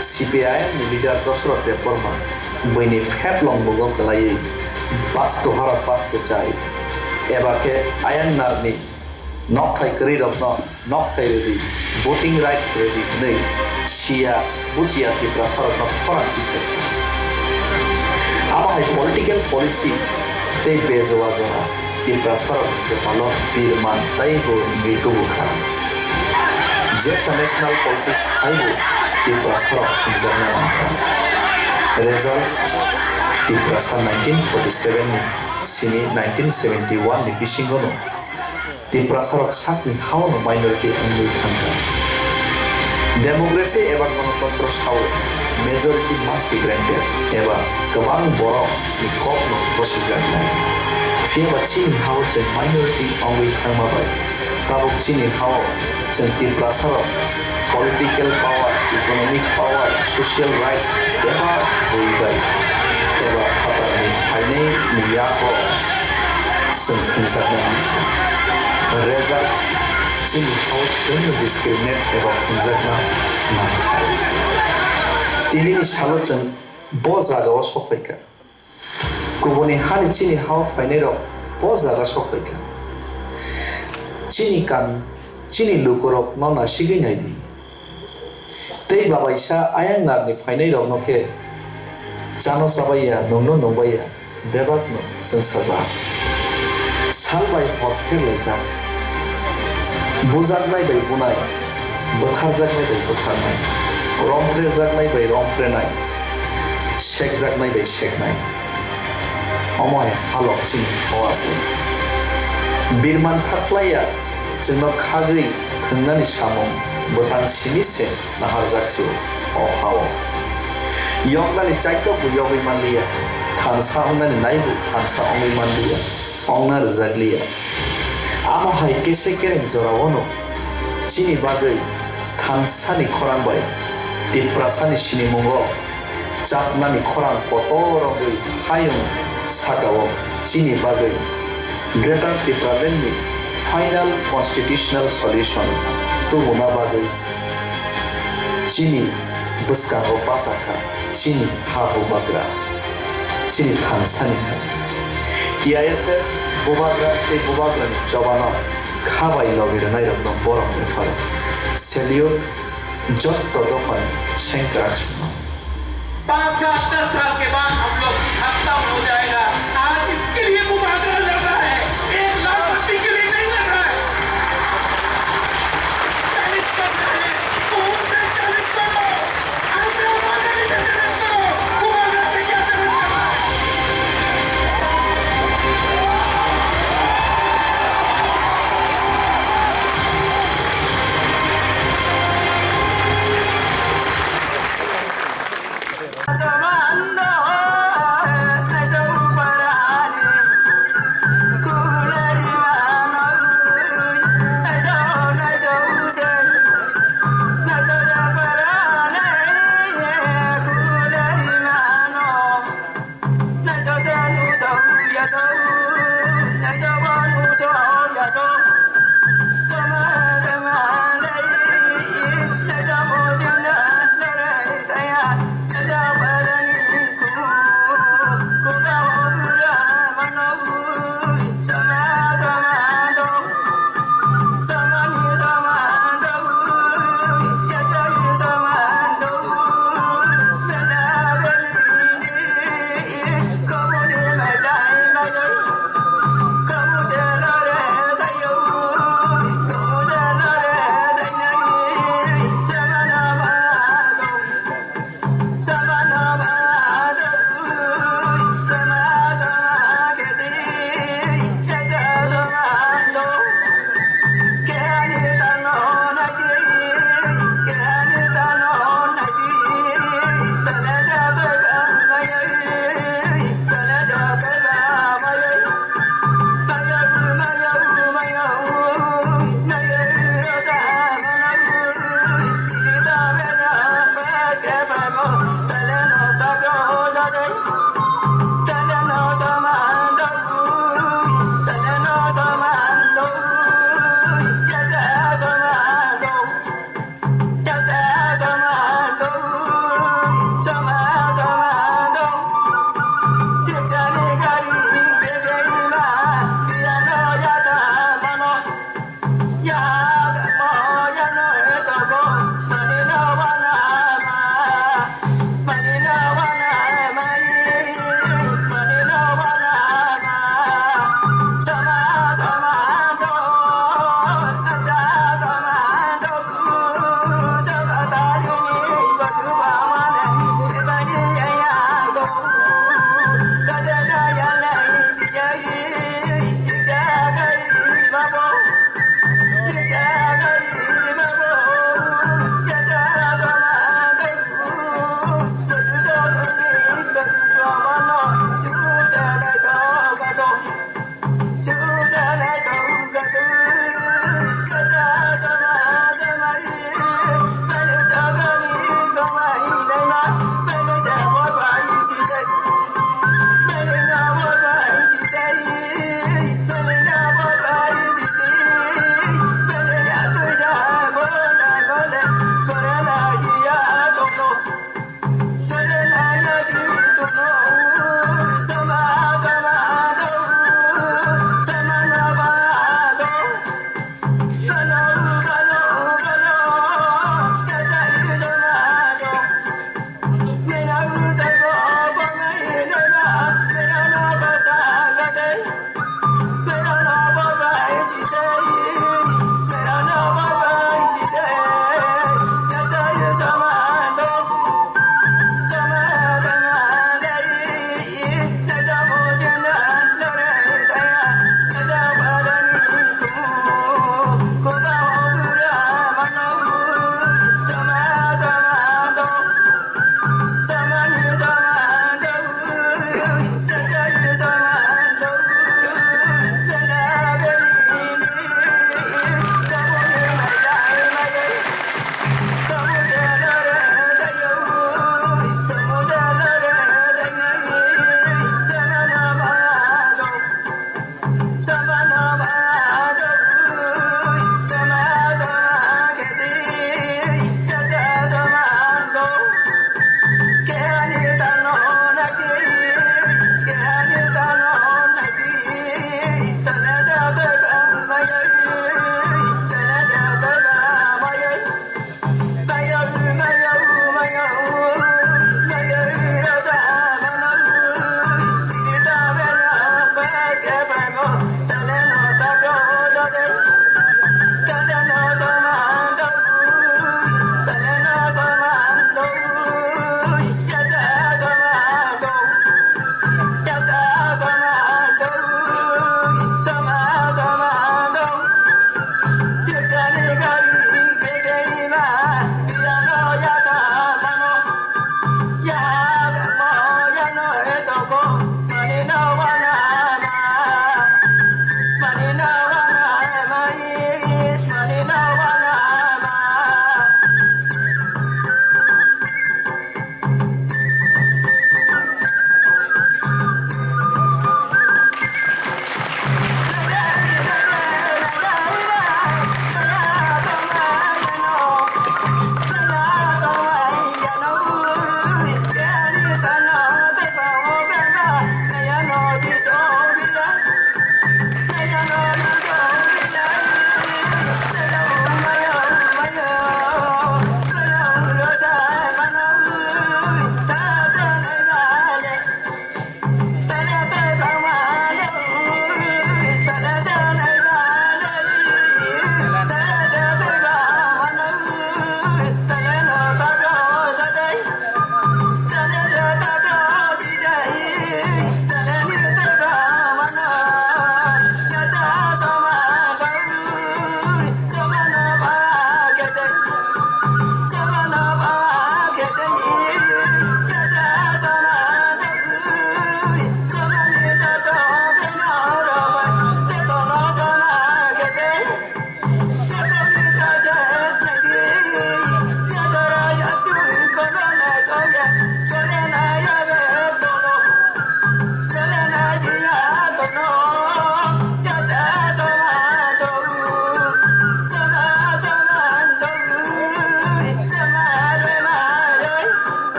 CPI leader Dosrot Deborma bini feplong bogok kalai basto harat basto chai eba ke ayan narni not thai career of not thai ready voting rights ready nei shia buchia ki prasar no foran kise aba hai political policy te bezowa zona ki prasar ke palo birman tai go gitu bukha Jesa national politics thaibo ti prasar examna manka result ti prasar 1947 ni sini 1971 ni bisingono ti prasarok sakni hawno minority angui thangka democracy eba gণতন্ত্র সাও majority must be granted एबा गोबां बर' नि cup न बसिजानाय फिबा चीनी हाव जों minority only थांमाबाय Tabuk चीनी हाव जों तिप्रासार political power economic power social rights एबा होइबाय एबा खातानि फाइनै नियाखौ जों थंजानाय result चीनी हाव जों discriminate एबा थंजाना नांथाय दिनैनि साल जों ब जागायाव सफैखा गुबुननि हानि चीनी हाव फाइनायाव ब जागा सफैखा चीनी गामि चीनी लुकरक नना सिगिनायदि दै बाबायसा आयांनारनि फाइनायाव नखे जानो साबाया नंनो नंबाया बेबागनो जों साजा सालबाय हरफेरलायजा बुजागनाय बाय बुनाय बोथारजागनाय बाय बोथारनाय रंफ्रे जागनाय बाय रंफ्रेनाय शेक जागनाय बाय शेकनाय अमय हालक चीनी हवासे बिरमान थाख्लाया जोंनाव खागै थोंनानै सामं बोतां सिनिसे नाहार जाक्सिव अहाव यंनानै चाइटकु यगै मानलिया थानसा हमनानै नायबु थानसा अंगै मानलिया अंनार जागलिया आमहाय केसे केरें जरावनो चीनी बागै थानसानि खरांबाय तिप्रासानि सिनि मंगो चापनानि खरां पतरंगै हायं सागाव चीनी बागै ग्रेटर त्रिपुरानि फाइनल कन्स्टिट्यूशनल सल्यूशन तो मुना बागै चीनी बसकांगो पासाखा चीनी हाहो बाग्रा चीनी थानसानि टीआईएसए बुबाग्रा ते बुबाग्रानि जवाना खाबाय लगिरनाय रत्न बरम बेफार सेल्यूट जत्तो दफन सेंक्राक्सनो 5 साल 10 साल के बाद हम लोग खत्म हो जाएगा आज इसके लिए मुबादला लड़ रहा है 1 लाख पत्ती के लिए नहीं लड़ रहा है 40 कर रहे हैं खून से 40 करो ऐसे मुबादला नहीं करो मुबादला से क्या करना Zamanda,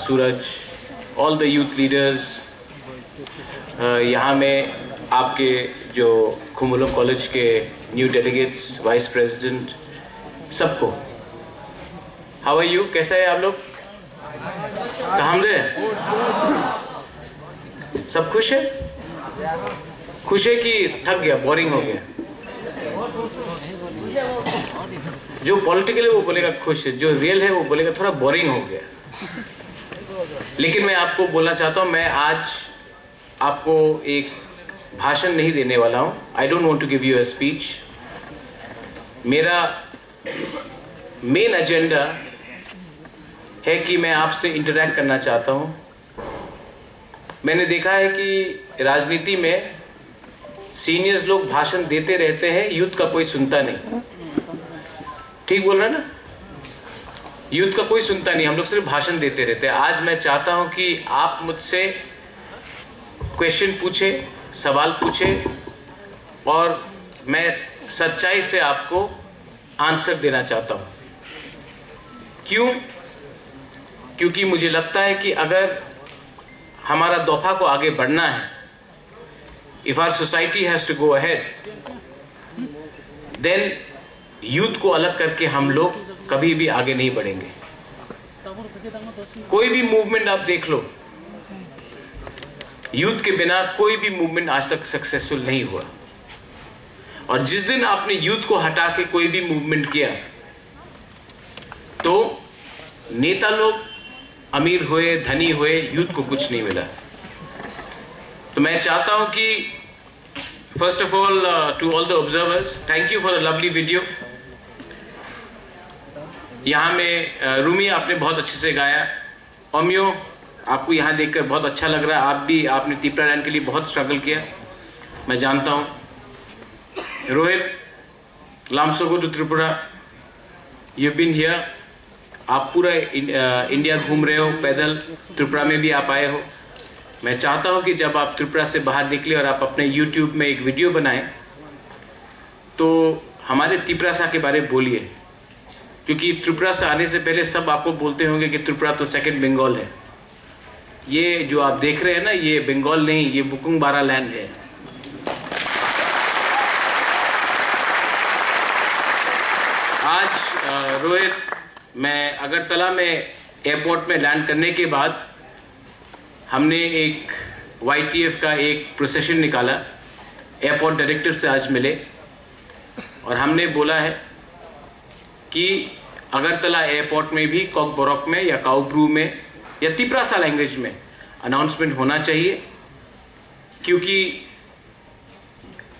Suraj, all the youth leaders, यहाँ में आपके जो खुमुलुम कॉलेज के न्यू डेलीगेट्स, वाइस प्रेसिडेंट, सबको हाउ आर यू, कैसा है आप लोग? हमदे सब खुश है? खुश है कि थक गया, बोरिंग हो गया? जो पॉलिटिकल है वो बोलेगा खुश है, जो रियल है वो बोलेगा थोड़ा बोरिंग हो गया। लेकिन मैं आपको बोलना चाहता हूँ, मैं आज आपको एक भाषण नहीं देने वाला हूँ। I don't want to give you a speech. मेरा मेन एजेंडा है कि मैं आपसे इंटरैक्ट करना चाहता हूँ। मैंने देखा है कि राजनीति में सीनियर्स लोग भाषण देते रहते हैं, यूथ का कोई सुनता नहीं। ठीक बोल रहा है ना? यूथ का कोई सुनता नहीं, हम लोग सिर्फ भाषण देते रहते हैं। आज मैं चाहता हूं कि आप मुझसे क्वेश्चन पूछे, सवाल पूछे और मैं सच्चाई से आपको आंसर देना चाहता हूं। क्यों? क्योंकि मुझे लगता है कि अगर हमारा दफा को आगे बढ़ना है, if our society has to go ahead, then youth को अलग करके हम लोग कभी भी आगे नहीं बढ़ेंगे। कोई भी मूवमेंट आप देख लो, यूथ के बिना कोई भी मूवमेंट आज तक सक्सेसफुल नहीं हुआ। और जिस दिन आपने यूथ को हटा के कोई भी मूवमेंट किया तो नेता लोग अमीर हुए, धनी हुए, यूथ को कुछ नहीं मिला। तो मैं चाहता हूं कि first of all to all the observers, thank you for a lovely video. यहाँ में रूमी आपने बहुत अच्छे से गाया, ओमियो आपको यहाँ देखकर बहुत अच्छा लग रहा है। आपने त्रिपुरा लैंड के लिए बहुत स्ट्रगल किया, मैं जानता हूँ। रोहित, लामसोगो to Tripura, you been here, आप पूरा इंडिया घूम रहे हो पैदल, त्रिपुरा में भी आप आए हो। मैं चाहता हूँ कि जब आप त्रिपुरा से बाहर निकले और आप अपने YouTube में एक वीडियो बनाएं तो हमारे त्रिपुरा के बारे में बोलिए, क्योंकि त्रिपुरा से आने से पहले सब आपको बोलते होंगे कि त्रिपुरा तो सेकंड बंगाल है। ये जो आप देख रहे हैं ना, ये बंगाल नहीं, ये बुकुंगबारा लैंड है। आज रोहित, मैं अगरतला में एयरपोर्ट में लैंड करने के बाद हमने एक YTF का एक प्रोसेशन निकाला। एयरपोर्ट डायरेक्टर से आज मिले और हमने बोला है कि अगरतला एयरपोर्ट में भी कॉकबोरक में या काउब्रू में या त्रिपुरा लैंग्वेज में अनाउंसमेंट होना चाहिए, क्योंकि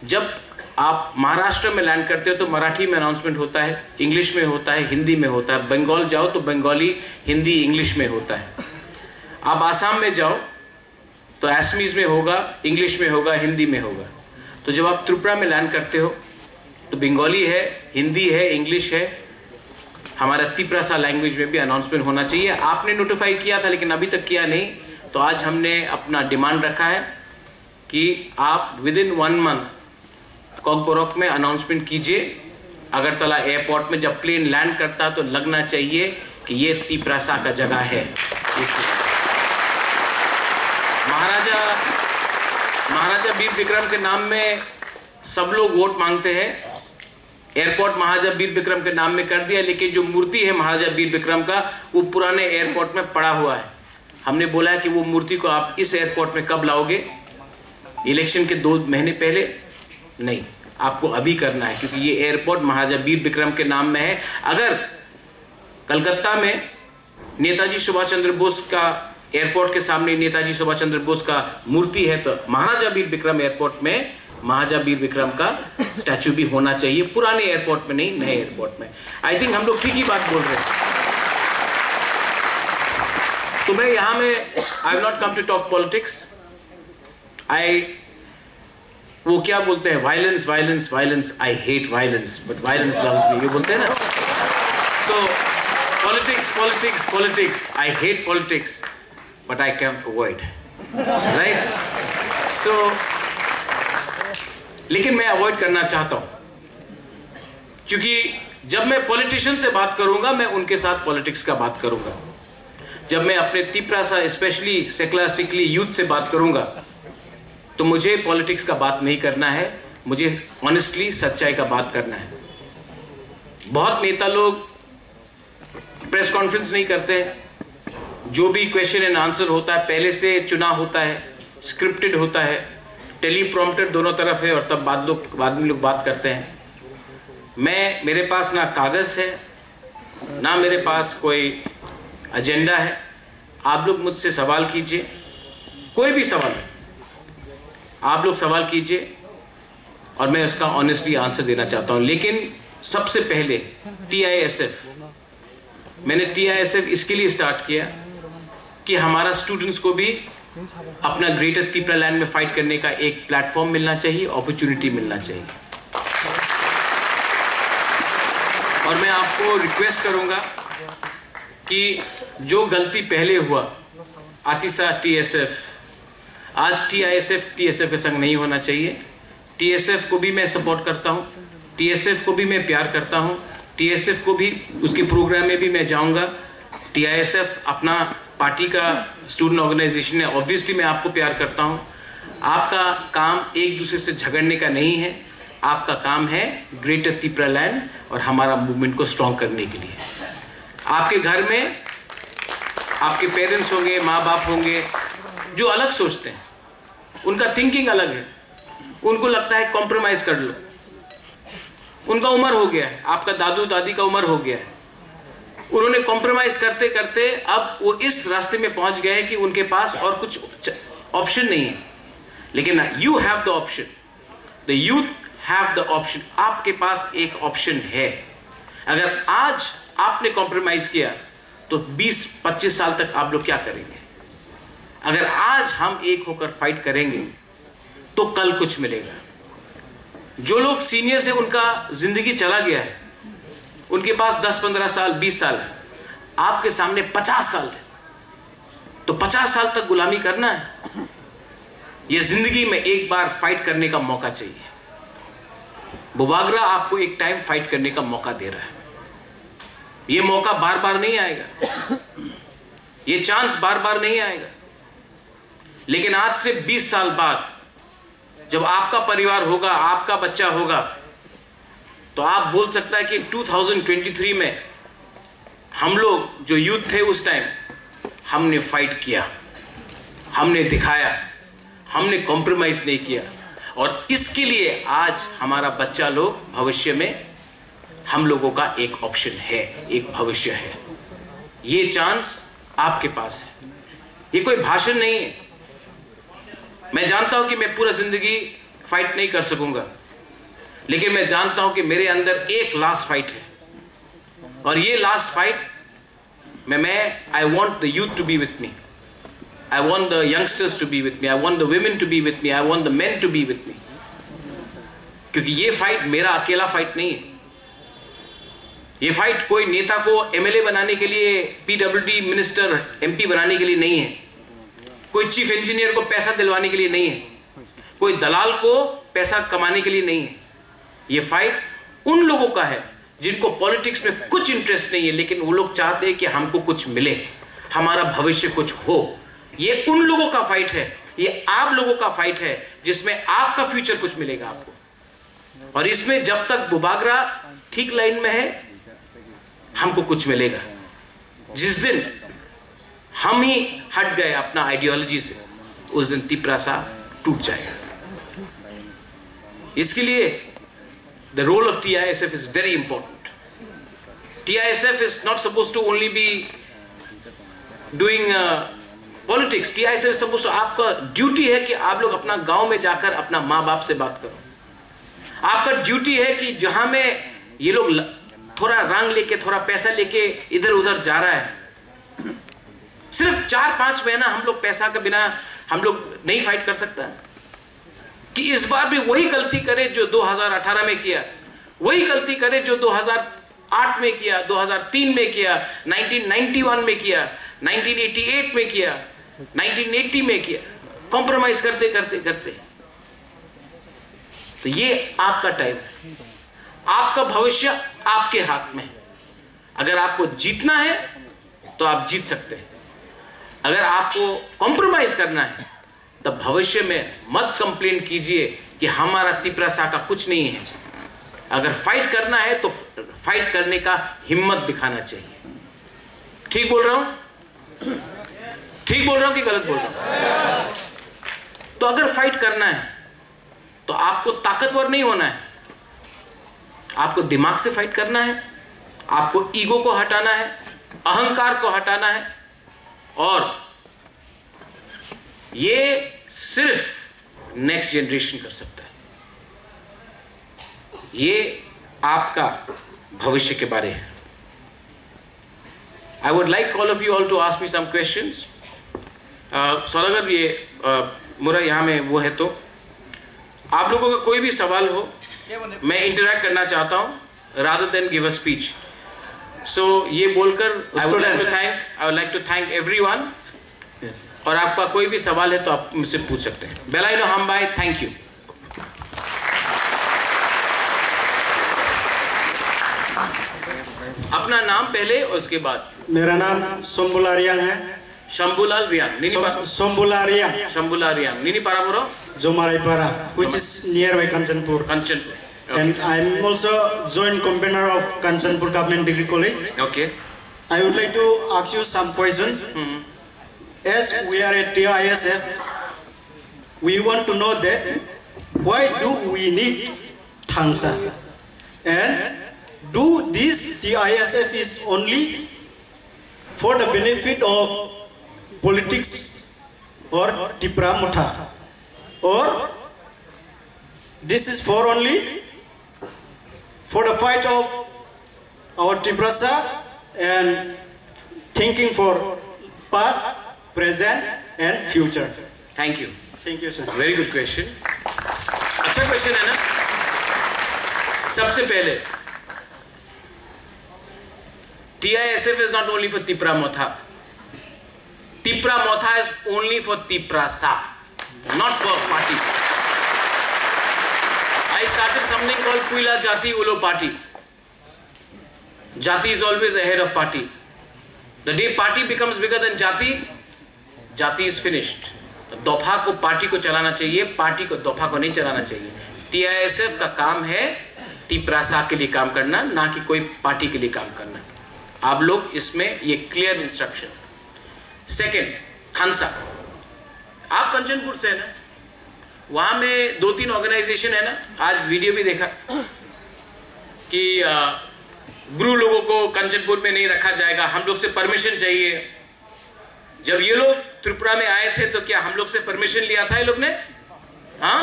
जब आप महाराष्ट्र में लैंड करते हो तो मराठी में अनाउंसमेंट होता है, इंग्लिश में होता है, हिंदी में होता है। बंगाल जाओ तो बंगाली, हिंदी, इंग्लिश में होता है। आप आसाम में जाओ तो असमीज में होगा, इंग्लिश में होगा, हिंदी में होगा। तो जब आप त्रिपुरा में लैंड करते हो तो बंगाली है, हिंदी है, इंग्लिश है, हमारा त्रिपुरा लैंग्वेज में भी अनाउंसमेंट होना चाहिए। आपने नोटिफाई किया था लेकिन अभी तक किया नहीं, तो आज हमने अपना डिमांड रखा है कि आप विदिन 1 मंथ कॉकबोरक में अनाउंसमेंट कीजिए। अगरतला एयरपोर्ट में जब प्लेन लैंड करता तो लगना चाहिए कि ये त्रिपुरा का जगह है। महाराजा वीर विक्रम के नाम में सब लोग वोट मांगते हैं। एयरपोर्ट महाराजा वीर विक्रम के नाम में कर दिया, लेकिन जो मूर्ति है महाराजा वीर विक्रम का वो पुराने एयरपोर्ट में पड़ा हुआ है। हमने बोला है कि वो मूर्ति को आप इस एयरपोर्ट में कब लाओगे? इलेक्शन के 2 महीने पहले नहीं, आपको अभी करना है, क्योंकि ये एयरपोर्ट महाराजा वीर विक्रम के नाम में है। अगर कलकत्ता में नेताजी सुभाष चंद्र बोस का एयरपोर्ट के सामने नेताजी सुभाष चंद्र बोस का मूर्ति है तो महाराजा वीर विक्रम एयरपोर्ट में महाराजा वीर विक्रम का स्टैचू भी होना चाहिए, पुराने एयरपोर्ट में नहीं, नए एयरपोर्ट में। आई थिंक हम लोग ठीक ही बात बोल रहे हैं। तो मैं यहाँ में I have not come to talk politics. वो क्या बोलते हैं, violence violence violence, I hate violence but violence loves me, ये बोलते हैं ना। तो politics politics politics, I hate politics but I can avoid, right? So लेकिन मैं अवॉइड करना चाहता हूं, क्योंकि जब मैं पॉलिटिशियन से बात करूंगा मैं उनके साथ पॉलिटिक्स का बात करूंगा। जब मैं अपने त्रिपुरा स्पेशली सेकुलर सिकली यूथ से बात करूंगा तो मुझे पॉलिटिक्स का बात नहीं करना है, मुझे ऑनेस्टली सच्चाई का बात करना है। बहुत नेता लोग प्रेस कॉन्फ्रेंस नहीं करते, जो भी क्वेश्चन एंड आंसर होता है पहले से चुना होता है, स्क्रिप्टेड होता है, टेलीप्रॉम्प्टर दोनों तरफ है और तब बाद में लोग बात करते हैं। मेरे पास ना कागज़ है ना मेरे पास कोई एजेंडा है। आप लोग मुझसे सवाल कीजिए, कोई भी सवाल आप लोग सवाल कीजिए और मैं उसका ऑनेस्टली आंसर देना चाहता हूँ। लेकिन सबसे पहले TISF, मैंने TISF इसके लिए स्टार्ट किया कि हमारा स्टूडेंट्स को भी अपना ग्रेटर त्रिपुरा लैंड में फाइट करने का एक प्लेटफॉर्म मिलना चाहिए, अपॉर्चुनिटी मिलना चाहिए। और मैं आपको रिक्वेस्ट करूंगा कि जो गलती पहले हुआ आतिशा TSF, आज TSF के संग नहीं होना चाहिए। TSF को भी मैं सपोर्ट करता हूँ, TSF को भी मैं प्यार करता हूँ, TSF को भी उसके प्रोग्राम में भी मैं जाऊँगा। TISF अपना पार्टी का स्टूडेंट ऑर्गेनाइजेशन है, ऑब्वियसली मैं आपको प्यार करता हूँ। आपका काम एक दूसरे से झगड़ने का नहीं है, आपका काम है ग्रेटर त्रिपुरा लैंड और हमारा मूवमेंट को स्ट्रॉन्ग करने के लिए। आपके घर में आपके पेरेंट्स होंगे, माँ बाप होंगे जो अलग सोचते हैं, उनका थिंकिंग अलग है, उनको लगता है कॉम्प्रोमाइज़ कर लो, उनका उम्र हो गया है, आपका दादू दादी का उम्र हो गया है, उन्होंने कॉम्प्रोमाइज़ करते करते अब वो इस रास्ते में पहुंच गए हैं कि उनके पास और कुछ ऑप्शन नहीं है। लेकिन you have the option, the youth have the option, आपके पास एक ऑप्शन है। अगर आज आपने कॉम्प्रोमाइज़ किया तो 20-25 साल तक आप लोग क्या करेंगे? अगर आज हम एक होकर फाइट करेंगे तो कल कुछ मिलेगा। जो लोग सीनियर से उनका जिंदगी चला गया है, उनके पास 10-15 साल 20 साल है, आपके सामने 50 साल है, तो 50 साल तक गुलामी करना है? ये जिंदगी में एक बार फाइट करने का मौका चाहिए। बुबागरा आपको एक टाइम फाइट करने का मौका दे रहा है। ये मौका बार बार नहीं आएगा, ये चांस बार बार नहीं आएगा। लेकिन आज से 20 साल बाद जब आपका परिवार होगा, आपका बच्चा होगा, तो आप बोल सकता है कि 2023 में हम लोग जो यूथ थे उस टाइम, हमने फाइट किया, हमने दिखाया, हमने कॉम्प्रोमाइज नहीं किया। और इसके लिए आज हमारा बच्चा लोग भविष्य में, हम लोगों का एक ऑप्शन है, एक भविष्य है। ये चांस आपके पास है। ये कोई भाषण नहीं है। मैं जानता हूं कि मैं पूरा जिंदगी फाइट नहीं कर सकूंगा, लेकिन मैं जानता हूं कि मेरे अंदर एक लास्ट फाइट है, और ये लास्ट फाइट मैं I want the youth to be with me, I want the youngsters to be with me, I want the women to be with me, I want the men to be with me. क्योंकि ये fight मेरा अकेला fight नहीं है। ये fight कोई नेता को एमएलए बनाने के लिए, पीडब्ल्यूडी मिनिस्टर, एमपी बनाने के लिए नहीं है, कोई चीफ इंजीनियर को पैसा दिलवाने के लिए नहीं है, कोई दलाल को पैसा कमाने के लिए नहीं है। ये फाइट उन लोगों का है जिनको पॉलिटिक्स में कुछ इंटरेस्ट नहीं है, लेकिन वो लोग चाहते हैं कि हमको कुछ मिले, हमारा भविष्य कुछ हो। ये उन लोगों का फाइट है, ये आप लोगों का फाइट है, जिसमें आपका फ्यूचर कुछ मिलेगा आपको। और इसमें जब तक बुबागरा ठीक लाइन में है, हमको कुछ मिलेगा। जिस दिन हम ही हट गए अपना आइडियोलॉजी से, उस दिन तिपरासा टूट जाएगा। इसके लिए the role of TISF is very important. TISF is not suppose to only be doing politics. TISF suppose, आपका ड्यूटी है कि आप लोग अपना गांव में जाकर अपना माँ बाप से बात करो। आपका ड्यूटी है कि जहां में ये लोग थोड़ा रंग लेके, थोड़ा पैसा लेके इधर उधर जा रहा है, सिर्फ 4-5 महीना हम लोग पैसा के बिना हम लोग नहीं फाइट कर सकता, कि इस बार भी वही गलती करे जो 2018 में किया, वही गलती करे जो 2008 में किया, 2003 में किया, 1991 में किया, 1988 में किया, 1980 में किया, कॉम्प्रोमाइज करते करते करते। तो ये आपका टाइम है, आपका भविष्य आपके हाथ में है। अगर आपको जीतना है तो आप जीत सकते हैं। अगर आपको कॉम्प्रोमाइज करना है तो भविष्य में मत कंप्लेन कीजिए कि हमारा तिपरासा का कुछ नहीं है। अगर फाइट करना है तो फाइट करने का हिम्मत दिखाना चाहिए। ठीक बोल रहा हूं? ठीक बोल रहा हूं कि गलत बोल रहा हूं? तो अगर फाइट करना है तो आपको ताकतवर नहीं होना है, आपको दिमाग से फाइट करना है, आपको ईगो को हटाना है, अहंकार को हटाना है। और ये सिर्फ नेक्स्ट जनरेशन कर सकता है। ये आपका भविष्य के बारे है। I would like all of you all to ask me some questions. सौदागर, ये मुरा यहाँ में वो है, तो आप लोगों का कोई भी सवाल हो, मैं इंटरैक्ट करना चाहता हूं rather than give a speech. So ये बोलकर I would like to thank everyone. Yes. और आपका कोई भी सवाल है तो आप मुझसे पूछ सकते हैं। बेलाइनो हमबाई, थैंक यू। अपना नाम पहले और उसके बाद। मेरा नाम शंभुलाल रियांग है। शंभुलाल रियांग। शंभुलाल रियांग। शंभुलाल रियांग। निनी पारापुरो? Jomaraypara, which is nearby Kanchanpur. Kanchanpur. Okay. And I'm also joint convener of Kanchanpur Government Degree College. Okay. I would like to ask you some questions. As we are at TISF, we want to know that why do we need Thangsa? And do this TISF is only for the benefit of politics or Tipra Mutha? Or this is for only for the fight of our Tiprasa and thinking for past, present and future. Thank you. Thank you, sir. Very good question. अच्छा question है ना. सबसे पहले TISF is not only for Tipra Motha. Tipra Motha is only for Tipra Sa, not for party. I started something called Puila Jati Ulo Party. Jati is always ahead of party. The day party becomes bigger than Jati, Jati is finished. दोफा को party को चलाना चाहिए, party को दोफा को नहीं चलाना चाहिए. TISF का काम है टिप्रासा के लिए काम करना, ना कि कोई पार्टी के लिए काम करना. आप लोग इसमें ये क्लियर इंस्ट्रक्शन. सेकंड, थानसा. आप कंचनपुर से है ना, वहाँ में 2-3 ऑर्गेनाइजेशन है ना. आज वीडियो भी देखा कि ब्रू लोगों को कंचनपुर में नहीं रखा जाएगा, हम लोग से परमिशन चाहिए. जब ये लोग त्रिपुरा में आए थे तो क्या हम लोग से परमिशन लिया था ये लोग ने? हाँ.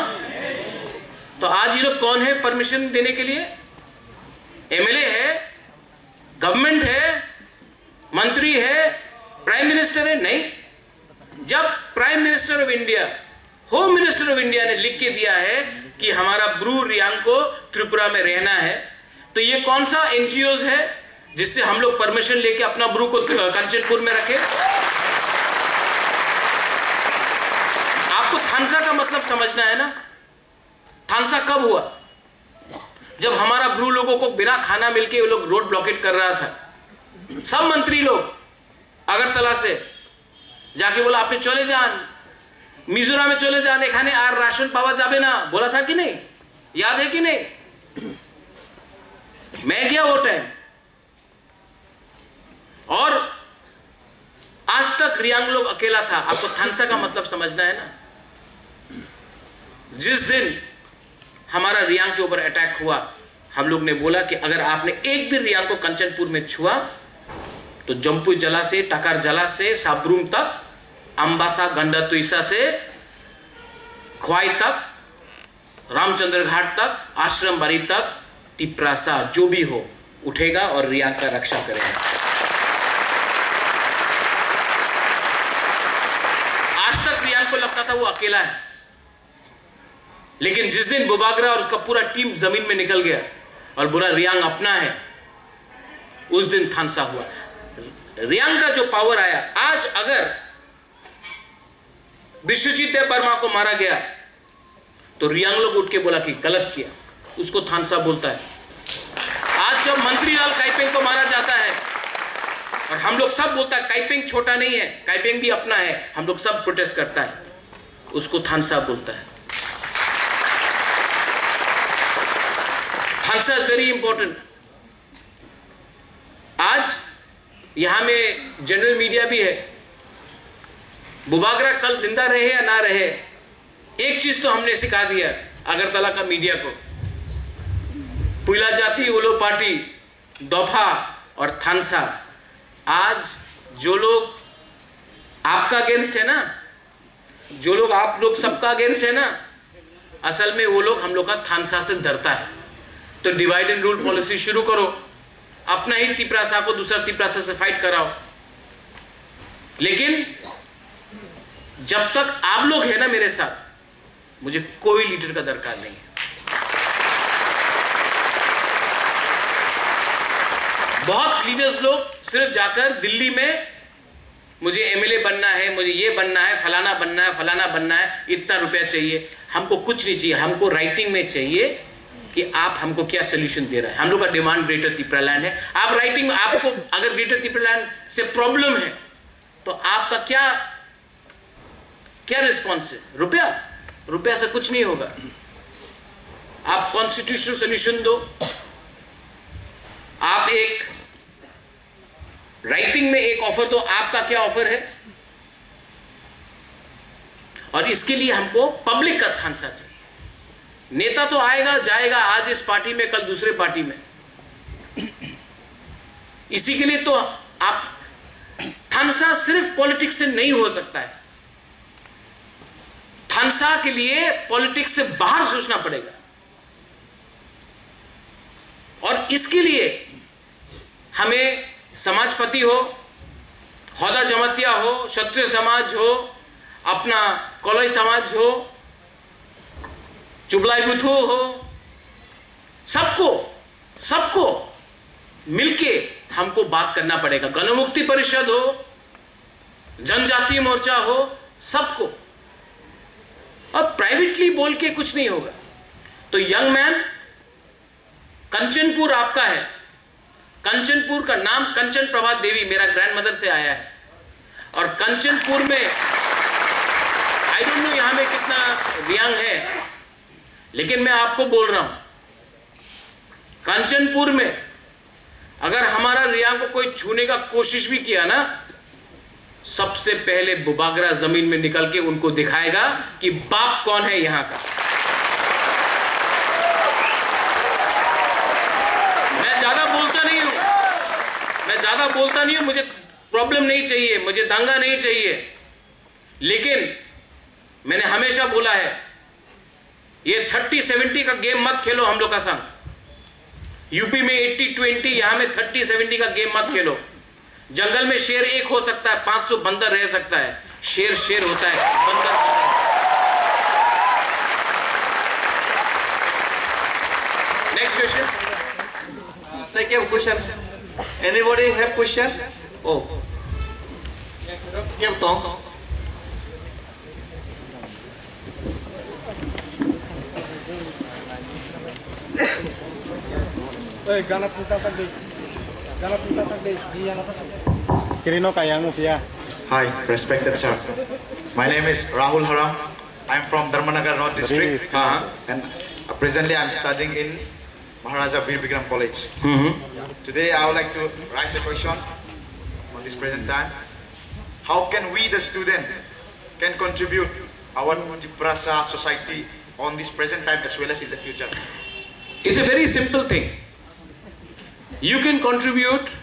तो आज ये लोग कौन है परमिशन देने के लिए? MLA है, गवर्नमेंट है, मंत्री है, प्राइम मिनिस्टर है? नहीं. जब prime minister of India, home minister of India ने लिख के दिया है कि हमारा ब्रू रियांग को त्रिपुरा में रहना है, तो ये कौन सा NGOs है जिससे हम लोग परमिशन लेके अपना ब्रू को कंचनपुर में रखे? आपको थानसा का मतलब समझना है ना. थानसा कब हुआ? जब हमारा ब्रू लोगों को बिना खाना मिलके वो लोग रोड ब्लॉकेट कर रहा था. सब मंत्री लोग अगरतला से जाके बोला आपने चले जान, मिजोरम में चले जान, एखाने आर राशन पावा जाबे ना, बोला था कि नहीं? याद है कि नहीं? मैं गया वो टाइम. और आज तक रियांग लोग अकेला था. आपको थानसा का मतलब समझना है ना. जिस दिन हमारा रियांग के ऊपर अटैक हुआ, हम लोग ने बोला कि अगर आपने एक भी रियांग को कंचनपुर में छुआ तो जम्पू जला से, टकार जला से, साबरूम तक, अंबासा गंडा तुइसा से ख्वाई तक, रामचंद्र घाट तक, आश्रम बारी तक, टिप्रासा जो भी हो उठेगा और रियांग का रक्षा करेगा. आज तक रियांग को लगता था वो अकेला है, लेकिन जिस दिन बुबागरा और उसका पूरा टीम जमीन में निकल गया और बोला रियांग अपना है, उस दिन थानसा हुआ. रियांग का जो पावर आया. आज अगर विश्वजीत देव वर्मा को मारा गया तो रियांग लोग उठ के बोला कि गलत किया, उसको थानसा बोलता है. आज जब मंत्री लाल काइपेंग को मारा जाता है और हम लोग सब बोलता है काइपेंग छोटा नहीं है, काइपेंग भी अपना है, हम लोग सब प्रोटेस्ट करता है, उसको थानसा बोलता है. थानसा इज वेरी इंपॉर्टेंट. आज यहां में जनरल मीडिया भी है. बुबागरा कल जिंदा रहे या ना रहे, एक चीज तो हमने सिखा दिया अगरतला का मीडिया को. पुइला जाति, उलो पार्टी, दोफा और थानसा. आज जो लोग आपका अगेंस्ट है ना, जो लोग आप लोग सबका अगेंस्ट है ना, असल में वो लोग हम लोग का थानसा से डरता है. तो डिवाइड एंड रूल पॉलिसी शुरू करो, अपना ही तिपरासा को दूसरा तिपरासा से फाइट कराओ. लेकिन जब तक आप लोग हैं ना मेरे साथ, मुझे कोई लीडर का दरकार नहीं है. बहुत लीडर्स लोग सिर्फ जाकर दिल्ली में मुझे MLA बनना है, मुझे ये बनना है, फलाना बनना है, फलाना बनना है, इतना रुपया चाहिए. हमको कुछ नहीं चाहिए. हमको राइटिंग में चाहिए कि आप हमको क्या सोल्यूशन दे रहे हैं. हम लोग का डिमांड ग्रेटर तिपरालैंड है. आप राइटिंग में, आपको अगर ग्रेटर तिपरालैंड से प्रॉब्लम है तो आपका क्या रिस्पॉन्स है? रुपया से कुछ नहीं होगा. आप कॉन्स्टिट्यूशनल सोल्यूशन दो. आप एक राइटिंग में एक ऑफर दो, आपका क्या ऑफर है. और इसके लिए हमको पब्लिक का थानसा चाहिए. नेता तो आएगा जाएगा, आज इस पार्टी में, कल दूसरे पार्टी में. इसी के लिए तो आप थानसा सिर्फ पॉलिटिक्स से नहीं हो सकता है. थानसा के लिए पॉलिटिक्स से बाहर सोचना पड़ेगा. और इसके लिए हमें समाजपति हो, हौदा जमातिया हो, क्षत्रिय समाज हो, अपना कॉलोई समाज हो, चुबलाई बुथो हो, सबको मिलके हमको बात करना पड़ेगा। गणमुक्ति परिषद हो, जनजातीय मोर्चा हो, सबको। अब प्राइवेटली बोल के कुछ नहीं होगा। तो यंग मैन, कंचनपुर आपका है। कंचनपुर का नाम कंचन प्रभात देवी मेरा ग्रैंडमदर से आया है। और कंचनपुर में आई डोंट नो यहां में कितना रियांग है, लेकिन मैं आपको बोल रहा हूं, कंचनपुर में अगर हमारा रियांग को कोई छूने का कोशिश भी किया ना, सबसे पहले बुबागरा जमीन में निकल के उनको दिखाएगा कि बाप कौन है यहां का। मैं ज्यादा बोलता नहीं हूं, मुझे प्रॉब्लम नहीं चाहिए, मुझे दंगा नहीं चाहिए, लेकिन मैंने हमेशा बोला है ये 30-70 का गेम मत खेलो हम लोग का संग। यूपी में 80-20, यहां में 30-70 का गेम मत खेलो। जंगल में शेर एक हो सकता है, 500 बंदर रह सकता है। शेर होता है, बंदर। Next question. Thank you. Question. Anybody have question? Oh. Give Tong. Hi, respected sir. My name is Rahul Haram. I'm from Dharmanagar North District. And presently I'm studying in Maharaja Veer Bikram College. Today I would like to raise a question on this present time. How can we, the student, can contribute our Tiprasa society on this present time as well as in the future? It's a very simple thing. You can contribute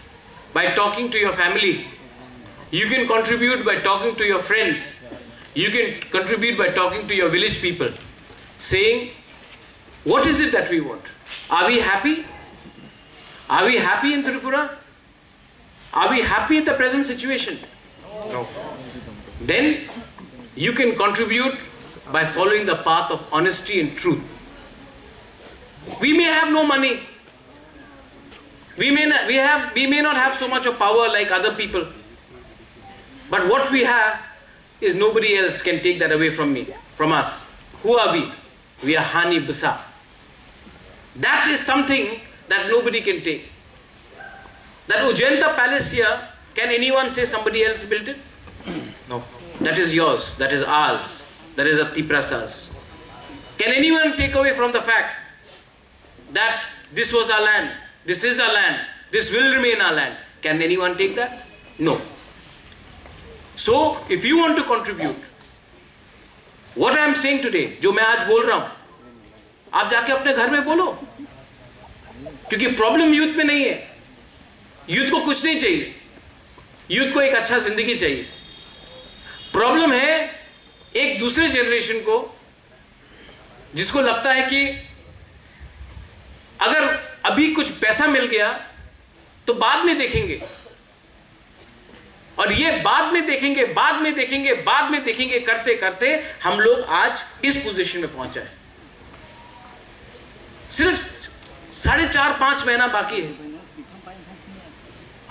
by talking to your family. You can contribute by talking to your friends. You can contribute by talking to your village people, saying, what is it that we want? Are we happy? Are we happy in Tripura? Are we happy in the present situation? No. Then you can contribute by following the path of honesty and truth. We may have no money. We may not have so much of power like other people. But what we have is nobody else can take that away from us. Who are we? We are Hani Busa. That is something that nobody can take. That Ujjanta palace here, can anyone say somebody else built it? No. That is yours, that is ours, that is Tiprasa's. Can anyone take away from the fact that this was our land, this is our land, this will remain our land? Can anyone take that? No. So, if you want to contribute, what I am saying today, जो मैं आज बोल रहा हूं, आप जाके अपने घर में बोलो, क्योंकि प्रॉब्लम यूथ में नहीं है। यूथ को कुछ नहीं चाहिए, यूथ को एक अच्छा जिंदगी चाहिए। प्रॉब्लम है एक दूसरे जनरेशन को, जिसको लगता है कि अगर अभी कुछ पैसा मिल गया तो बाद में देखेंगे, और ये बाद में देखेंगे करते करते हम लोग आज इस पोजीशन में पहुंचा है। सिर्फ 4.5-5 महीना बाकी है,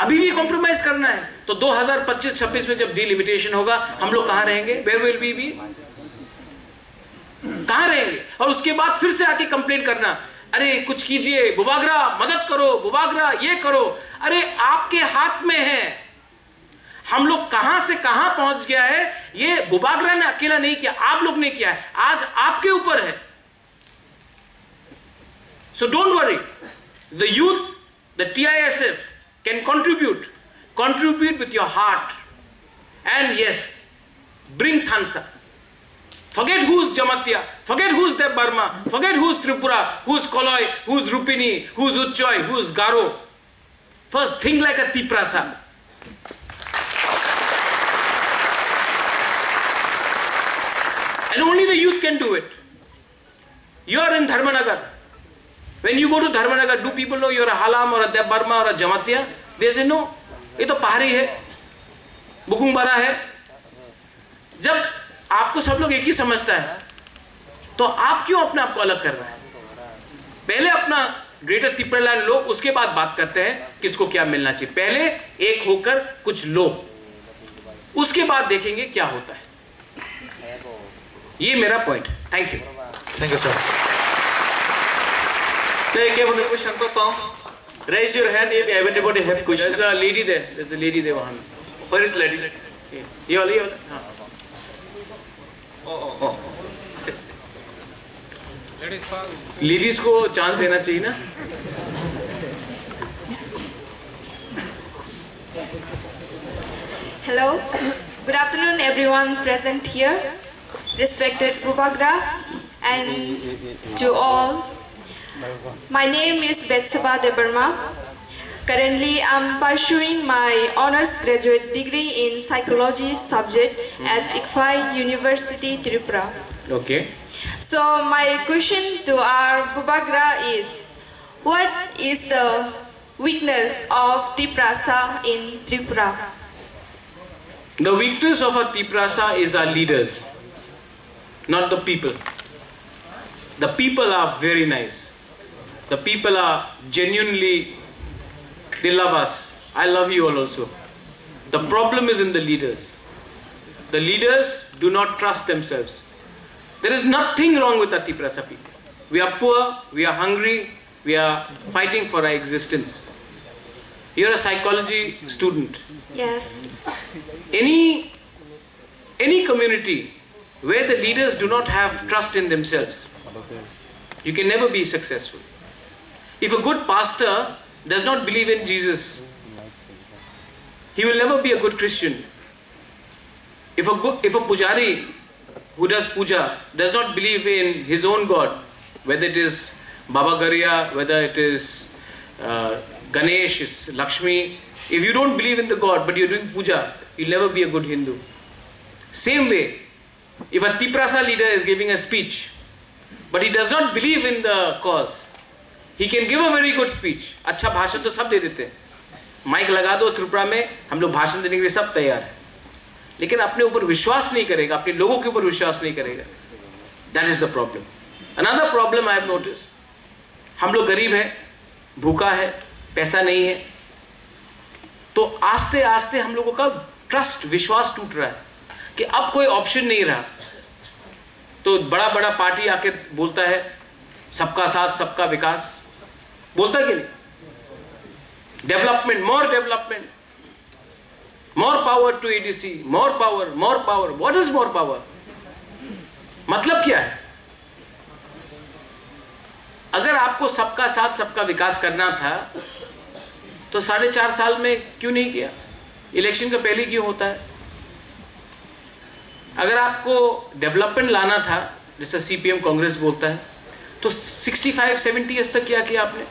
अभी भी कॉम्प्रोमाइज करना है। तो 2025-26 में जब डिलिमिटेशन होगा, हम लोग कहां रहेंगे? Where will we be? कहां रहेंगे? और उसके बाद फिर से आके कंप्लेन करना, अरे कुछ कीजिए, बुबागरा मदद करो, बुबागरा ये करो। अरे आपके हाथ में है, हम लोग कहां से कहां पहुंच गया है। ये बुबागरा ने अकेला नहीं किया, आप लोग ने किया है, आज आपके ऊपर है। So don't worry. The youth, the TISF can contribute with your heart, and yes, bring Thansa. Forget who's Jamatya, forget who's Deb Burma, forget who's Tripura, who's Koloi, who's Rupini, who's Uchoi, who's Garo. First, think like a Tiprasa. And only the youth can do it. You are in Dharmanagar. When you go to Dharmanagar, do people know you're a Halam or a Deb Burma or a Jamatya? They say no, ये तो पहाड़ी है, बुकुंग बरा है। जब आपको सब लोग एक ही समझता है, तो आप क्यों अपने आप को अलग कर रहे हैं? पहले अपना ग्रेटर तिपरालैंड लो, उसके बाद बात करते हैं किसको क्या मिलना चाहिए। पहले एक होकर कुछ लो, उसके बाद देखेंगे क्या होता है। ये मेरा point. Thank you. Thank you, sir. Take a question to Tom. Raise your hand if everybody have question. There's a lady there. There's a lady there. वहाँ. Where is lady? ये वाली हाँ. Oh. लेडीज को chance देना चाहिए ना। Hello, good afternoon everyone present here, respected Bubagra and to all. My name is Betsaba Debarma. Currently I'm pursuing my honors graduate degree in psychology subject at ICFAI University Tripura. Okay. So my question to our Bubagra is, what is the weakness of Tiprasa in Tripura? The weakness of a Tiprasa is our leaders, not the people. The people are very nice. The people are genuinely, they love us. I love you all also. The problem is in the leaders. The leaders do not trust themselves. There is nothing wrong with the Tiprasa people. We are poor, we are hungry, we are fighting for our existence. You're a psychology student. Yes. Any community where the leaders do not have trust in themselves, you can never be successful. If a good pastor does not believe in Jesus, he will never be a good Christian. If a pujari who does puja does not believe in his own God, whether it is Baba Gariya, whether it is Ganesh, it's Lakshmi, if you don't believe in the God but you're doing puja, you'll never be a good Hindu. Same way, if a Tiprasa leader is giving a speech but he does not believe in the cause, he can give a very good speech. अच्छा भाषण तो सब दे देते हैं, mic लगा दो त्रिपुरा में, हम लोग भाषण देने के लिए सब तैयार है, लेकिन अपने ऊपर विश्वास नहीं करेगा, अपने लोगों के ऊपर विश्वास नहीं करेगा. That is the problem. Another problem I have noticed, हम लोग गरीब हैं, भूखा है, पैसा नहीं है, तो आस्ते आस्ते हम लोगों का ट्रस्ट, विश्वास टूट रहा है कि अब कोई ऑप्शन नहीं रहा. तो बड़ा बड़ा पार्टी आके बोलता है सबका साथ सबका विकास, बोलता है कि नहीं? Development, more power to ADC, more power. What is more power? मतलब क्या है? अगर आपको सबका साथ सबका विकास करना था तो 4.5 साल में क्यों नहीं किया? इलेक्शन का पहले क्यों होता है? अगर आपको डेवलपमेंट लाना था, जैसे सीपीएम कांग्रेस बोलता है, तो 65-70 ईयर्स तक क्या किया आपने?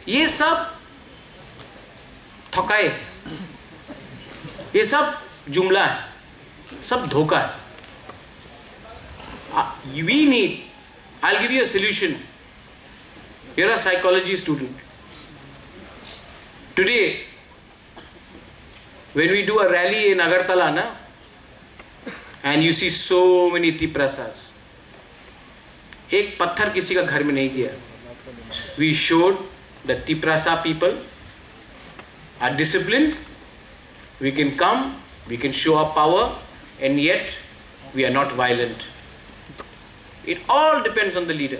ये सब थकाए, ये सब जुमला है, सब धोखा है. We need, I'll give you a solution. You're a psychology student. Today, when we do a rally in Agartala, na, and you see so many Tiprasas, एक पत्थर किसी का घर में नहीं गया. We showed that Tiprasa people are disciplined. We can come, we can show our power, and yet we are not violent. It all depends on the leader.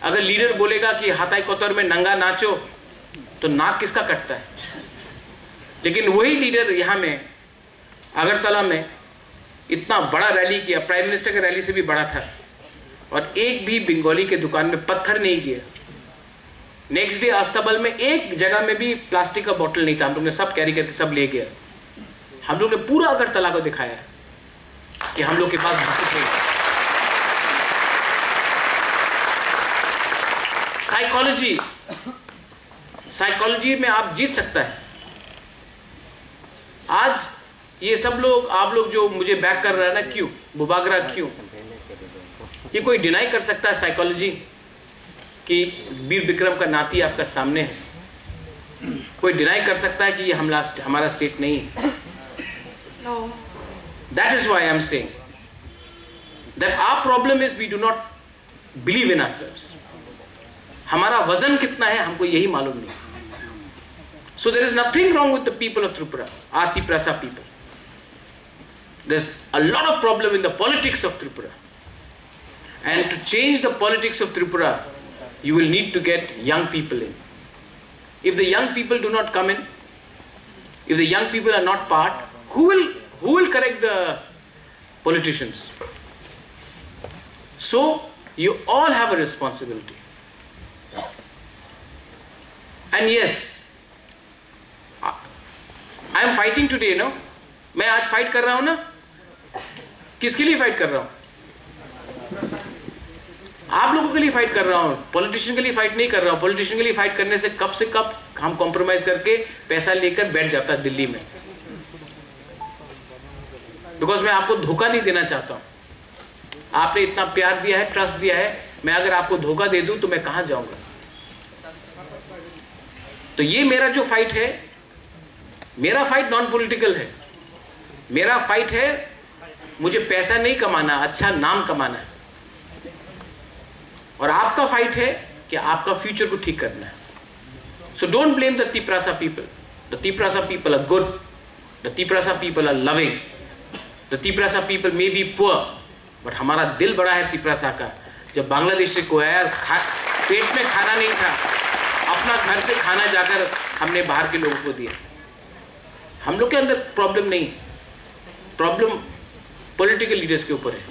अगर leader बोलेगा कि हाथाई कोतर में नंगा नाचो, तो नाक किसका कटता है? लेकिन वही लीडर यहाँ में अगरतला में इतना बड़ा रैली किया, प्राइम मिनिस्टर के रैली से भी बड़ा था, और एक भी बंगाली के दुकान में पत्थर नहीं किया. नेक्स्ट डे अस्तबल में एक जगह में भी प्लास्टिक का बोतल नहीं था, हम लोग ने सब कैरी करके सब ले गया. हम लोग ने पूरा अगरतला को दिखाया कि हम लोग के पास डिसिप्लिन है. साइकोलॉजी में आप जीत सकता है. आज ये सब लोग, आप लोग जो मुझे बैक कर रहा है ना, क्यों बुबागरा, क्यों? ये कोई डिनाई कर सकता है साइकोलॉजी कि वीर विक्रम का नाती आपका सामने है? कोई डिनाई कर सकता है कि ये हमारा स्टेट नहीं है? No. That is why I am saying that our problem is we do not believe in ourselves. हमारा वजन कितना है हमको यही मालूम नहीं. So there is nothing wrong with the people of Tripura, our Tiprasa people. There's a lot of problem in the politics of Tripura. And to change the politics of Tripura, you will need to get young people in. If the young people do not come in, if the young people are not part, who will correct the politicians? So you all have a responsibility. And yes, I am fighting today, no? मैं आज fight कर रहा हूं ना? किसके लिए fight कर रहा हूं? आप लोगों के लिए फाइट कर रहा हूं. पॉलिटिशियन के लिए फाइट नहीं कर रहा हूं. पॉलिटिशियन के लिए फाइट करने से कब हम कॉम्प्रोमाइज करके पैसा लेकर बैठ जाता है दिल्ली में. बिकॉज मैं आपको धोखा नहीं देना चाहता हूं. आपने इतना प्यार दिया है, ट्रस्ट दिया है. मैं अगर आपको धोखा दे दूं तो मैं कहां जाऊंगा? तो ये मेरा जो फाइट है, मेरा फाइट नॉन पॉलिटिकल है. मेरा फाइट है मुझे पैसा नहीं कमाना, अच्छा नाम कमाना है. और आपका फाइट है कि आपका फ्यूचर को ठीक करना है. So don't blame the Tiprasa people. The Tiprasa people are good. The Tiprasa people are loving. The Tiprasa people may be poor, but हमारा दिल बड़ा है Tiprasa का. जब बांग्लादेश से कोई आया, पेट में खाना नहीं था, अपना घर से खाना जाकर हमने बाहर के लोगों को दिया. हम लोग के अंदर प्रॉब्लम नहीं, प्रॉब्लम पॉलिटिकल लीडर्स के ऊपर है.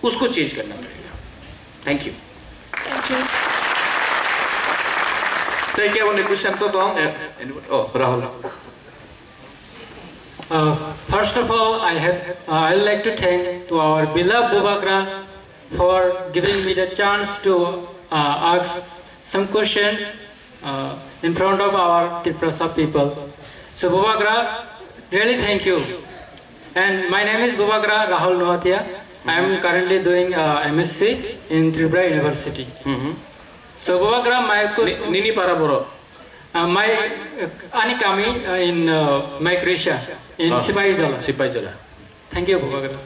उसको चेंज करना पड़ेगा. Thank you. Take care on the question to Tom. Oh, Rahul. First of all, I would like to thank to our beloved Bubagra for giving me the chance to ask some questions in front of our Tiprasa people. So Bubagra, really thank you. And my name is Bubagra Rahul Nohatia. I am currently doing MSc in Tripura University. So Bubagra, Nini Paraboro. My Anikami in Micronesia in Sipaijala. Sipaijala. Thank you, Bubagra.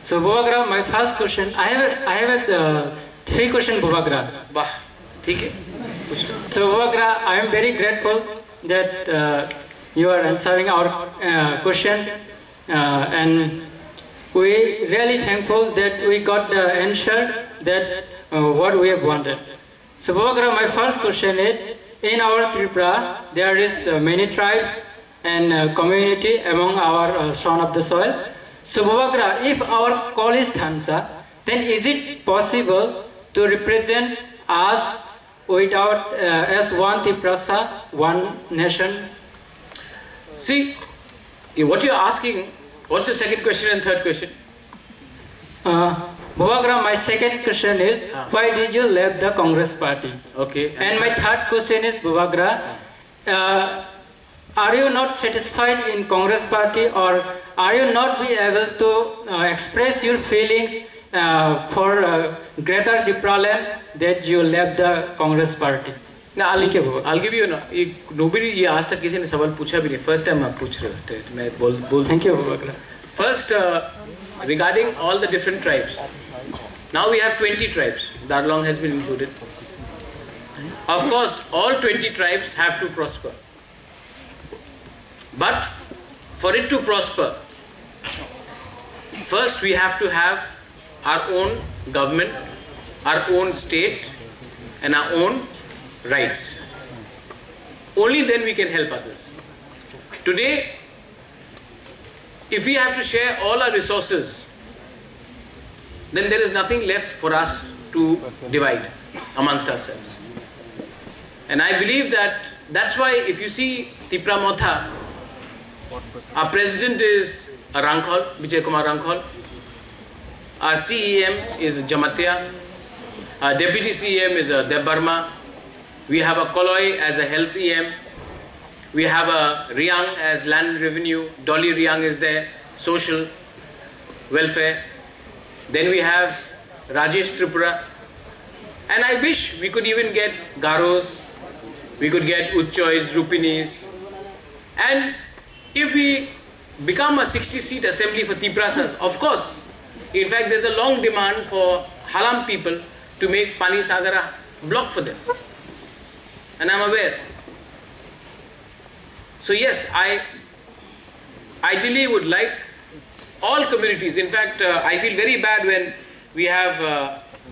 So Bubagra, my first question, I have 3 questions, Bubagra. Bah, ठीक है. So Bubagra, I am very grateful that you are answering our questions, and we really thankful that we got the answer that what we have wanted. So Bubagra, my first question is, in our Tripura there is many tribes and community among our son of the soil. So Bubagra, if our call is Thansa, then is it possible to represent us without as one Tiprasa, one nation? See, what you are asking, what's the second question and third question? Bubagra, my second question is, why did you leave the Congress party? Okay. And my third question is, Bubagra, are you not satisfied in Congress party, or are you not be able to express your feelings for greater Tripura land that you left the Congress party? Now, I'll give you. Nobody ये आज तक किसी ने सवाल पूछा भी नहीं. First time आप पूछ रहे हो. मैं बोल. Thank you, Bubagra. First, regarding all the different tribes. Now we have 20 tribes. Darlong has been included. Of course, all 20 tribes have to prosper. But for it to prosper, first we have to have our own government, our own state, and our own rights. Only then we can help others. Today, if we have to share all our resources, then there is nothing left for us to divide amongst ourselves. And I believe that's why if you see Tipra Motha, our president is Rangkhol, Vijay Kumar Rangkhol. Our CEM is Jamatia. Our deputy CEM is Deb Burma. We have a Koloi as a health EM. We have a Riang as land revenue. Dolly Riang is there, social welfare. Then we have Rajesh Tripura. And I wish we could even get Garos, we could get Uchchois, Rupinis, And if we become a 60-seat assembly for Tiprasas, of course, in fact, there's a long demand for Halam people to make Pani Sagara block for them. And I'm aware. So yes, I ideally would like all communities. In fact, I feel very bad when we have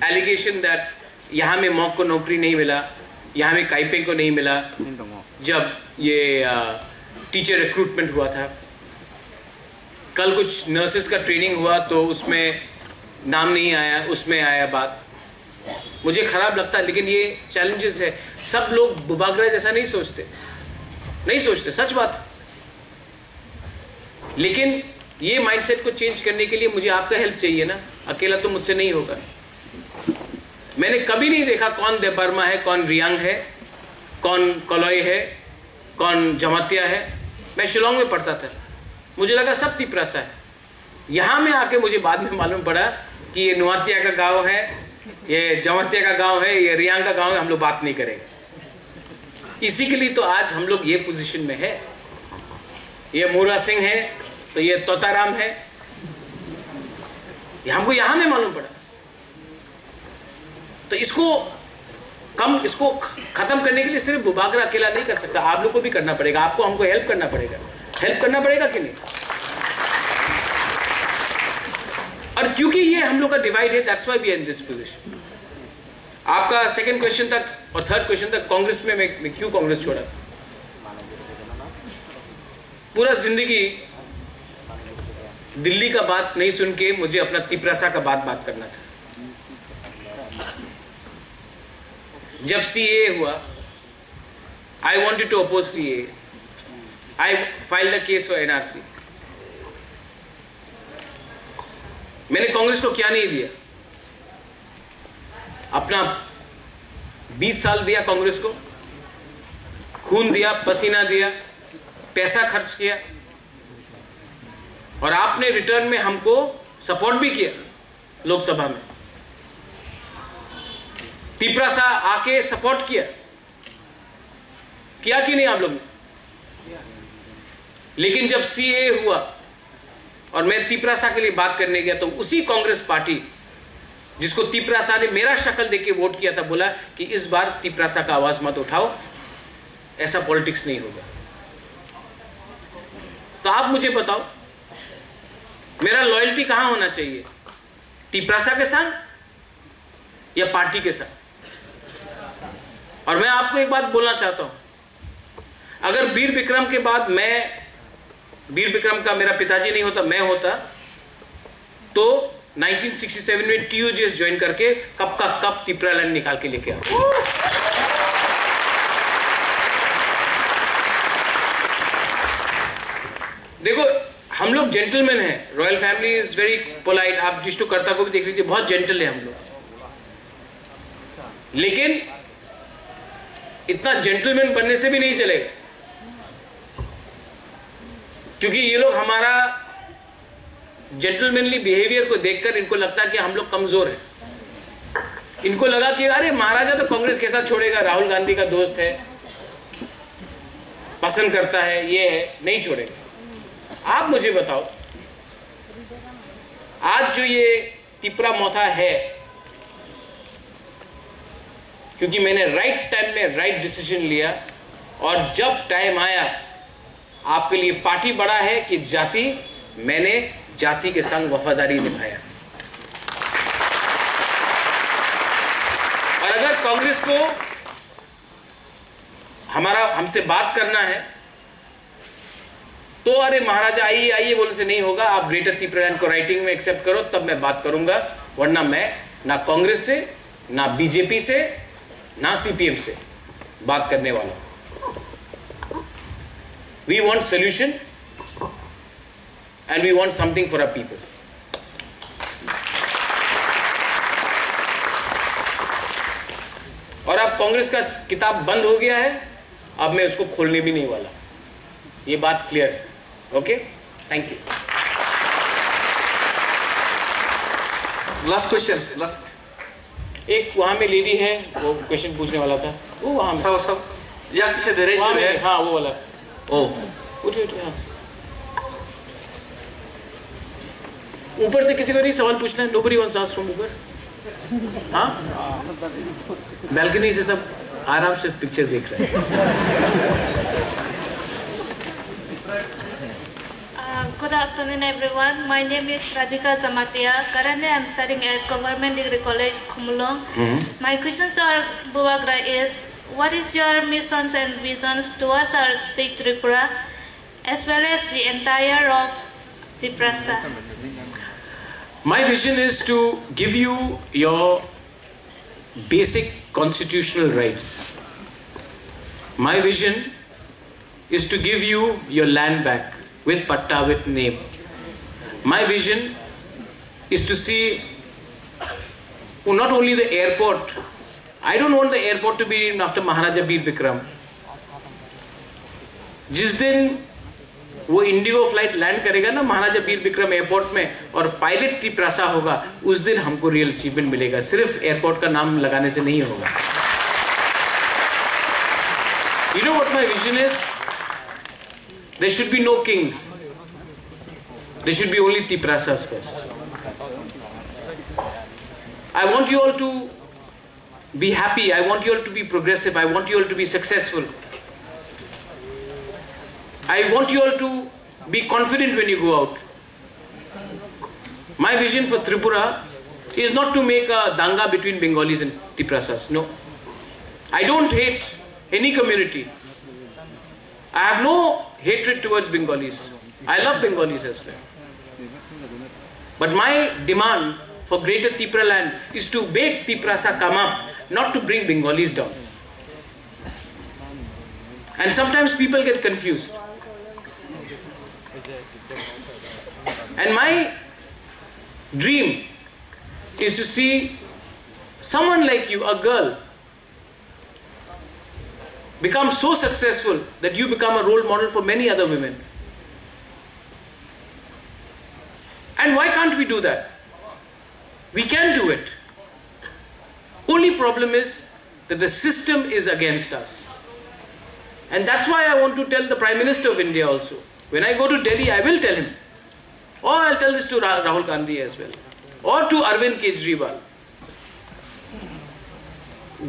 allegation that यहाँ में mock को नौकरी नहीं मिला, यहाँ में काइपिंग को नहीं मिला, जब ये टीचर रिक्रूटमेंट हुआ था। कल कुछ नर्सेस का ट्रेनिंग हुआ तो उसमें नाम नहीं आया, उसमें आया बात। मुझे खराब लगता है, लेकिन ये चैलेंजेस है। सब लोग बुबागरा जैसा नहीं सोचते, सच बात। लेकिन ये माइंडसेट को चेंज करने के लिए मुझे आपका हेल्प चाहिए ना, अकेला तो मुझसे नहीं होगा। मैंने कभी नहीं देखा कौन देबर्मा है, कौन रियांग है, कौन कलॉय है, कौन जमातिया है। मैं शिलोंग में पढ़ता था, मुझे लगा सब तिपरासा है। यहाँ में आके मुझे बाद में मालूम पड़ा कि ये नुआतिया का गांव है, ये जमातिया का गांव है, ये रियांग का गांव है, हम लोग बात नहीं करेंगे। इसी के लिए तो आज हम लोग ये पोजीशन में है। ये मूरा सिंह है तो ये तोताराम है, ये हमको यहाँ में मालूम पड़ा। तो इसको खत्म करने के लिए सिर्फ बुबागरा अकेला नहीं कर सकता, आप लोग को भी करना पड़ेगा। आपको हमको हेल्प करना पड़ेगा कि नहीं? और क्योंकि ये हम लोग का डिवाइड है, that's why we are in this position. आपका सेकंड क्वेश्चन तक और थर्ड क्वेश्चन तक कांग्रेस में मैं क्यों कांग्रेस छोड़ा। पूरा जिंदगी दिल्ली का बात नहीं सुन के मुझे अपना तिपरासा का बात करना था। जब CAA हुआ, I wanted to oppose CAA. I filed a case for NRC. मैंने कांग्रेस को क्या नहीं दिया, अपना 20 साल दिया कांग्रेस को, खून दिया, पसीना दिया, पैसा खर्च किया, और आपने रिटर्न में हमको सपोर्ट भी किया लोकसभा में। तिपरासा आके सपोर्ट किया कि नहीं आप लोग ने? लेकिन जब CAA हुआ और मैं तिपरासा के लिए बात करने गया तो उसी कांग्रेस पार्टी जिसको तिपरासा ने मेरा शक्ल देके वोट किया था, बोला कि इस बार तिपरासा का आवाज मत उठाओ, ऐसा पॉलिटिक्स नहीं होगा। तो आप मुझे बताओ मेरा लॉयल्टी कहां होना चाहिए, तिपरासा के साथ या पार्टी के साथ? और मैं आपको एक बात बोलना चाहता हूं, अगर वीर विक्रम के बाद वीर विक्रम का मेरा पिताजी नहीं होता, मैं होता, तो 1967 में TUGS ज्वाइन करके कब का कब तिपरालैंड निकाल के लेके आता। देखो हम लोग जेंटलमैन हैं, royal family is very polite. आप जिष्टु कर्ता को भी देख लीजिए, बहुत जेंटल है हम लोग। लेकिन इतना जेंटलमैन बनने से भी नहीं चलेगा, क्योंकि ये लोग हमारा जेंटलमैनली बिहेवियर को देखकर इनको लगता है कि हम लोग कमजोर हैं। इनको लगा कि अरे महाराजा तो कांग्रेस कैसा छोड़ेगा, राहुल गांधी का दोस्त है, पसंद करता है, ये है, नहीं छोड़ेगा। आप मुझे बताओ, आज जो ये तिपरा मोथा है, क्योंकि मैंने राइट टाइम में राइट डिसीजन लिया, और जब टाइम आया आपके लिए पार्टी बड़ा है कि जाति, मैंने जाति के संग वफादारी निभाया। और अगर कांग्रेस को हमसे बात करना है तो अरे महाराजा आइए आइए बोलने से नहीं होगा, आप ग्रेटर तिपरालैंड को राइटिंग में एक्सेप्ट करो, तब मैं बात करूंगा, वरना मैं ना कांग्रेस से, ना बीजेपी से, ना CPM से बात करने वाला हूं। We want solution and we want something for our people. और अब कांग्रेस का किताब बंद हो गया है, अब मैं उसको खोलने भी नहीं वाला, ये बात क्लियर है। Okay, thank you. Last question, एक वहां में लेडी है, वो क्वेश्चन पूछने वाला था, वो वहां में सब या किसे दे रहे हैं? हाँ वो वाला। ओ उठिए उठिए। ऊपर से किसी को नहीं सवाल पूछना है? Nobody wants to ask from ऊपर? हाँ, बैल्कनी से सब आराम से पिक्चर देख रहे हैं। Good afternoon, everyone. My name is Radhika Zamatia. Currently, I'm studying at Government Degree College, Khumulong. My questions to our Bubagra is, what is your missions and visions towards our state Tripura, as well as the entire of Tiprasa? My vision is to give you your basic constitutional rights. My vision is to give you your land back with patta, with name. My vision is to see not only the airport. I don't want the airport to be named after Maharaja Bir Bikram. जिस दिन वो Indigo flight land करेगा ना महाराजा बीर Vikram airport में और pilot Tiprasa होगा, उस दिन हमको रियल अचीवमेंट मिलेगा। सिर्फ एयरपोर्ट का नाम लगाने से नहीं होगा। You know what my vision is? There should be no kings. There should be only Tiprasas first. I want you all to be happy. I want you all to be progressive. I want you all to be successful. I want you all to be confident when you go out. My vision for Tripura is not to make a danga between Bengalis and Tiprasas. No. I don't hate any community. I have no hatred towards Bengalis. I love Bengalis as well. But my demand for Greater Tripura land is to make Tiprasa come up, not to bring Bengalis down. And sometimes people get confused. And my dream is to see someone like you, a girl, become so successful that you become a role model for many other women. And why can't we do that? We can do it. Only problem is that the system is against us. And that's why I want to tell the Prime Minister of India also. When I go to Delhi, I will tell him. Or I'll tell this to Rahul Gandhi as well. Or to Arvind Kejriwal.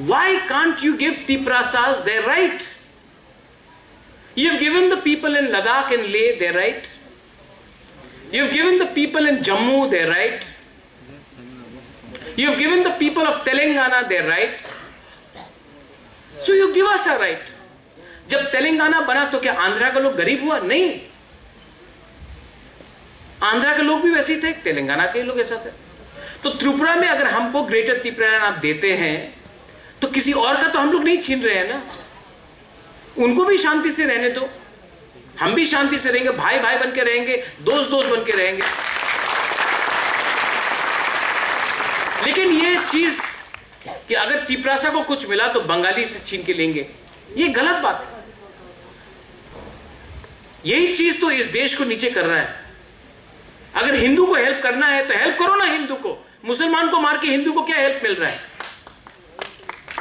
Why can't you give Tiprasas their right? You've given the people in Ladakh and Leh their right. You've given the people in Jammu their right. You've given the people of Telangana their right. So you give us a right. जब तेलंगाना बना तो क्या आंध्रा का लोग गरीब हुआ? नहीं, आंध्रा के लोग भी वैसे ही थे, तेलंगाना के लोग ऐसा थे। तो त्रिपुरा में अगर हमको ग्रेटर त्रिपुरा आप देते हैं तो किसी और का तो हम लोग नहीं छीन रहे हैं ना। उनको भी शांति से रहने दो, हम भी शांति से रहेंगे, भाई भाई बन के रहेंगे, दोस्त दोस्त बन के रहेंगे। लेकिन ये चीज कि अगर तिपरासा को कुछ मिला तो बंगाली से छीन के लेंगे, ये गलत बात है। यही चीज तो इस देश को नीचे कर रहा है। अगर हिंदू को हेल्प करना है तो हेल्प करो ना हिंदू को। मुसलमान को मार के हिंदू को क्या हेल्प मिल रहा है?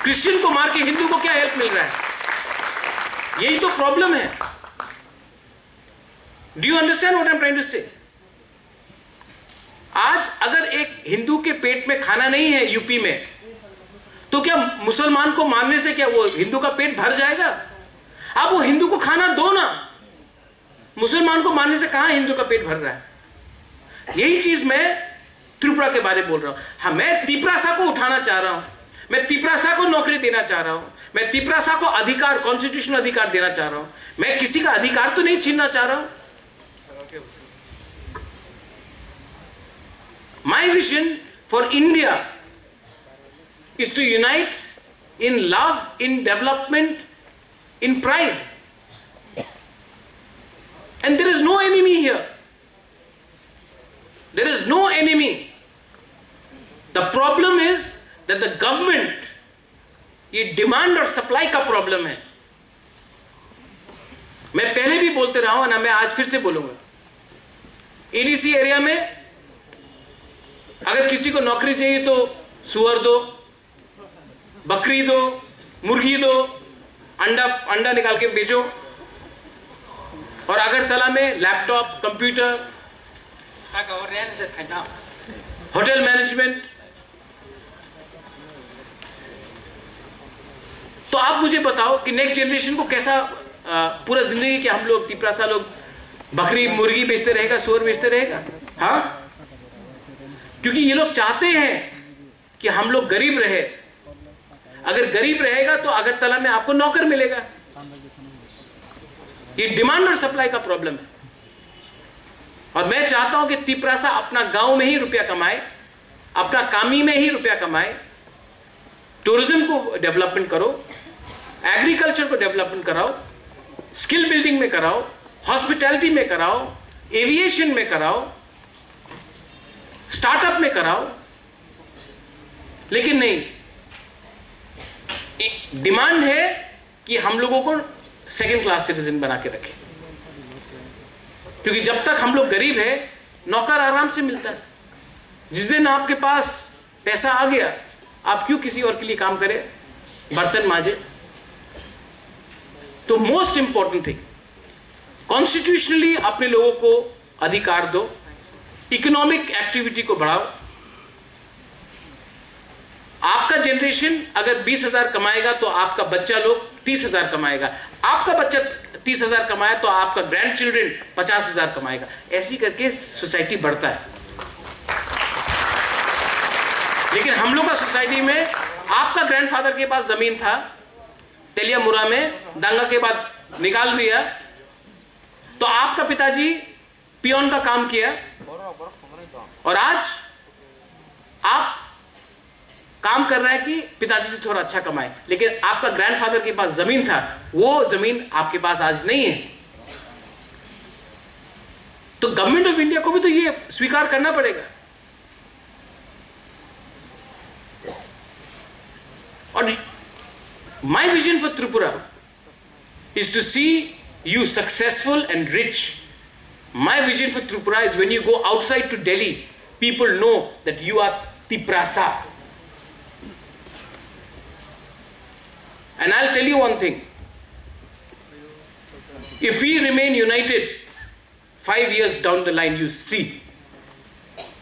क्रिश्चियन को मार के हिंदू को क्या हेल्प मिल रहा है? यही तो प्रॉब्लम है। Do you understand what I am trying to say? आज अगर एक हिंदू के पेट में खाना नहीं है यूपी में, तो क्या मुसलमान को मारने से क्या वो हिंदू का पेट भर जाएगा? आप वो हिंदू को खाना दो ना, मुसलमान को मारने से कहां हिंदू का पेट भर रहा है? यही चीज मैं त्रिपुरा के बारे में बोल रहा हूं। हाँ, मैं तिपरासा को उठाना चाह रहा हूं, मैं तिपरासा को नौकरी देना चाह रहा हूं, मैं तिपरासा को अधिकार, कॉन्स्टिट्यूशनल अधिकार देना चाह रहा हूं। मैं किसी का अधिकार तो नहीं छीनना चाह रहा हूं। My vision for India is to unite in love, in development, in pride. And there is no enemy here. There is no enemy. The problem is that the government, ये demand और supply का problem है। मैं पहले भी बोलते रहा हूं ना, मैं आज फिर से बोलूंगा। ADC एरिया में अगर किसी को नौकरी चाहिए तो सुअर दो, बकरी दो, मुर्गी दो, अंडा निकाल के बेचो। और अगरतला में लैपटॉप, कंप्यूटर, होटल मैनेजमेंट। तो आप मुझे बताओ कि नेक्स्ट जनरेशन को कैसा पूरा जिंदगी के हम लोग तिपरासा लोग बकरी मुर्गी बेचते रहेगा, सुअर बेचते रहेगा? हाँ, क्योंकि ये लोग चाहते हैं कि हम लोग गरीब रहे। अगर गरीब रहेगा तो अगरतला में आपको नौकर मिलेगा। ये डिमांड और सप्लाई का प्रॉब्लम है। और मैं चाहता हूं कि तिपरासा अपना गांव में ही रुपया कमाए, अपना कामी में ही रुपया कमाए, टूरिज्म को डेवलपमेंट करो, एग्रीकल्चर को डेवलपमेंट कराओ, स्किल बिल्डिंग में कराओ, हॉस्पिटैलिटी में कराओ, एविएशन में कराओ, स्टार्टअप में कराओ। लेकिन नहीं, डिमांड है कि हम लोगों को सेकंड क्लास सिटीजन बना के रखें, क्योंकि जब तक हम लोग गरीब है नौकर आराम से मिलता है। जिस दिन आपके पास पैसा आ गया, आप क्यों किसी और के लिए काम करें, बर्तन मांजे? तो मोस्ट इंपॉर्टेंट थिंग, कॉन्स्टिट्यूशनली अपने लोगों को अधिकार दो, इकोनॉमिक एक्टिविटी को बढ़ाओ। आपका जनरेशन अगर 20,000 कमाएगा तो आपका बच्चा लोग 30,000 कमाएगा, आपका बच्चा 30,000 कमाए तो आपका ग्रैंड चिल्ड्रन 50,000 कमाएगा। ऐसी करके सोसाइटी बढ़ता है। लेकिन हम लोग का सोसाइटी में आपका ग्रैंडफादर के पास जमीन था, तेलियामुरा में दंगा के बाद निकाल दिया, तो आपका पिताजी पियोन का काम किया और आज आप काम कर रहा है कि पिताजी से थोड़ा अच्छा कमाए। लेकिन आपका ग्रैंडफादर के पास जमीन था, वो जमीन आपके पास आज नहीं है। तो गवर्नमेंट ऑफ इंडिया को भी तो ये स्वीकार करना पड़ेगा। और my vision for Tripura is to see you successful and rich. My vision for Tripura is when you go outside to Delhi, people know that you are Tiprasa. And I'll tell you one thing. If we remain united, 5 years down the line, you see,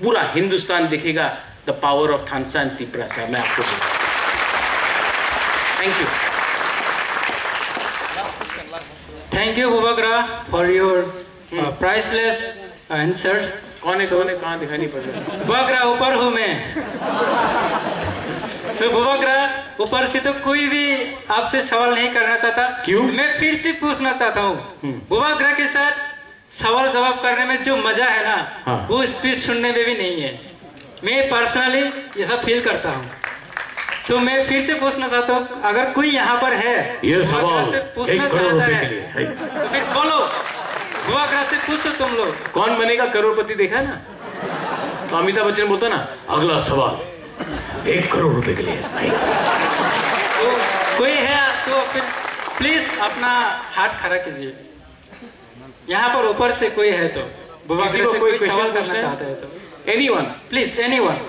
पूरा हिंदुस्तान देखेगा the power of Thansa and Tiprasa. मैं आपको बोलूँ। Thank you. Thank you, Bubagra, for your priceless answers. कौन है कहाँ दिखाई नहीं पड़ रहा? बुबाग्रा ऊपर हूँ मैं। So बुबाग्रा ऊपर से तो कोई भी आपसे सवाल नहीं करना चाहता। क्यों? मैं फिर से पूछना चाहता हूँ, बुबाग्रा के साथ सवाल जवाब करने में जो मजा है ना, वो स्पीच सुनने में भी नहीं है। मैं पर्सनली ऐसा फील करता हूँ। So मैं फिर से पूछना चाहता हूँ, अगर कोई यहाँ पर है ये सवाल से पूछना चाहता है तो फिर बोलो, बुबाग्रा से पूछो तुम लोग। कौन बनेगा करोड़पति देखा है ना, तो अमिताभ बच्चन बोलता ना, अगला सवाल 1 करोड़ रुपए के लिए। तो कोई है तो फिर प्लीज अपना हाथ खड़ा कीजिए। यहाँ पर ऊपर से कोई है तो बुबाग्रा से कोई सवाल करना चाहता है तो एनीवन, प्लीज एनीवन।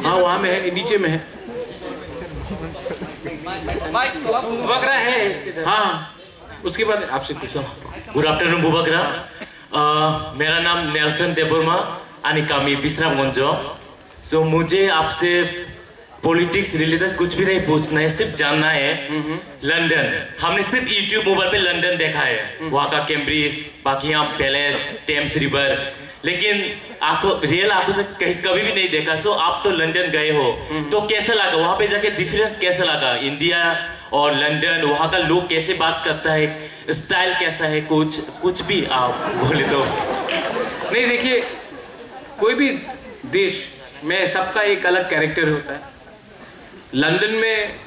हाँ वहाँ में है, नीचे में है। बुबाग्रा है। हाँ उसके बाद आपसे पूछो। गुड आफ्टरनून बुबाग्रा, मेरा नाम नेल्सन देबर्मा आणि कामी विश्रामगंज। सो मुझे आपसे पॉलिटिक्स रिलेटेड कुछ भी नहीं पूछना है, सिर्फ जानना है लंदन। हमने सिर्फ यूट्यूब मोबाइल पे लंदन देखा है, वहाँ का Cambridge, Buckingham Palace, Thames river, लेकिन रियल आंखों से कभी भी नहीं देखा। सो आप तो लंदन गए हो, तो कैसा लगा वहाँ पे जाके? डिफरेंस कैसा लगा इंडिया और लंदन? वहाँ का लोग कैसे बात करता है, स्टाइल कैसा है? कुछ भी आप बोले तो। नहीं देखिए, कोई भी देश में सबका एक अलग कैरेक्टर होता है। लंदन में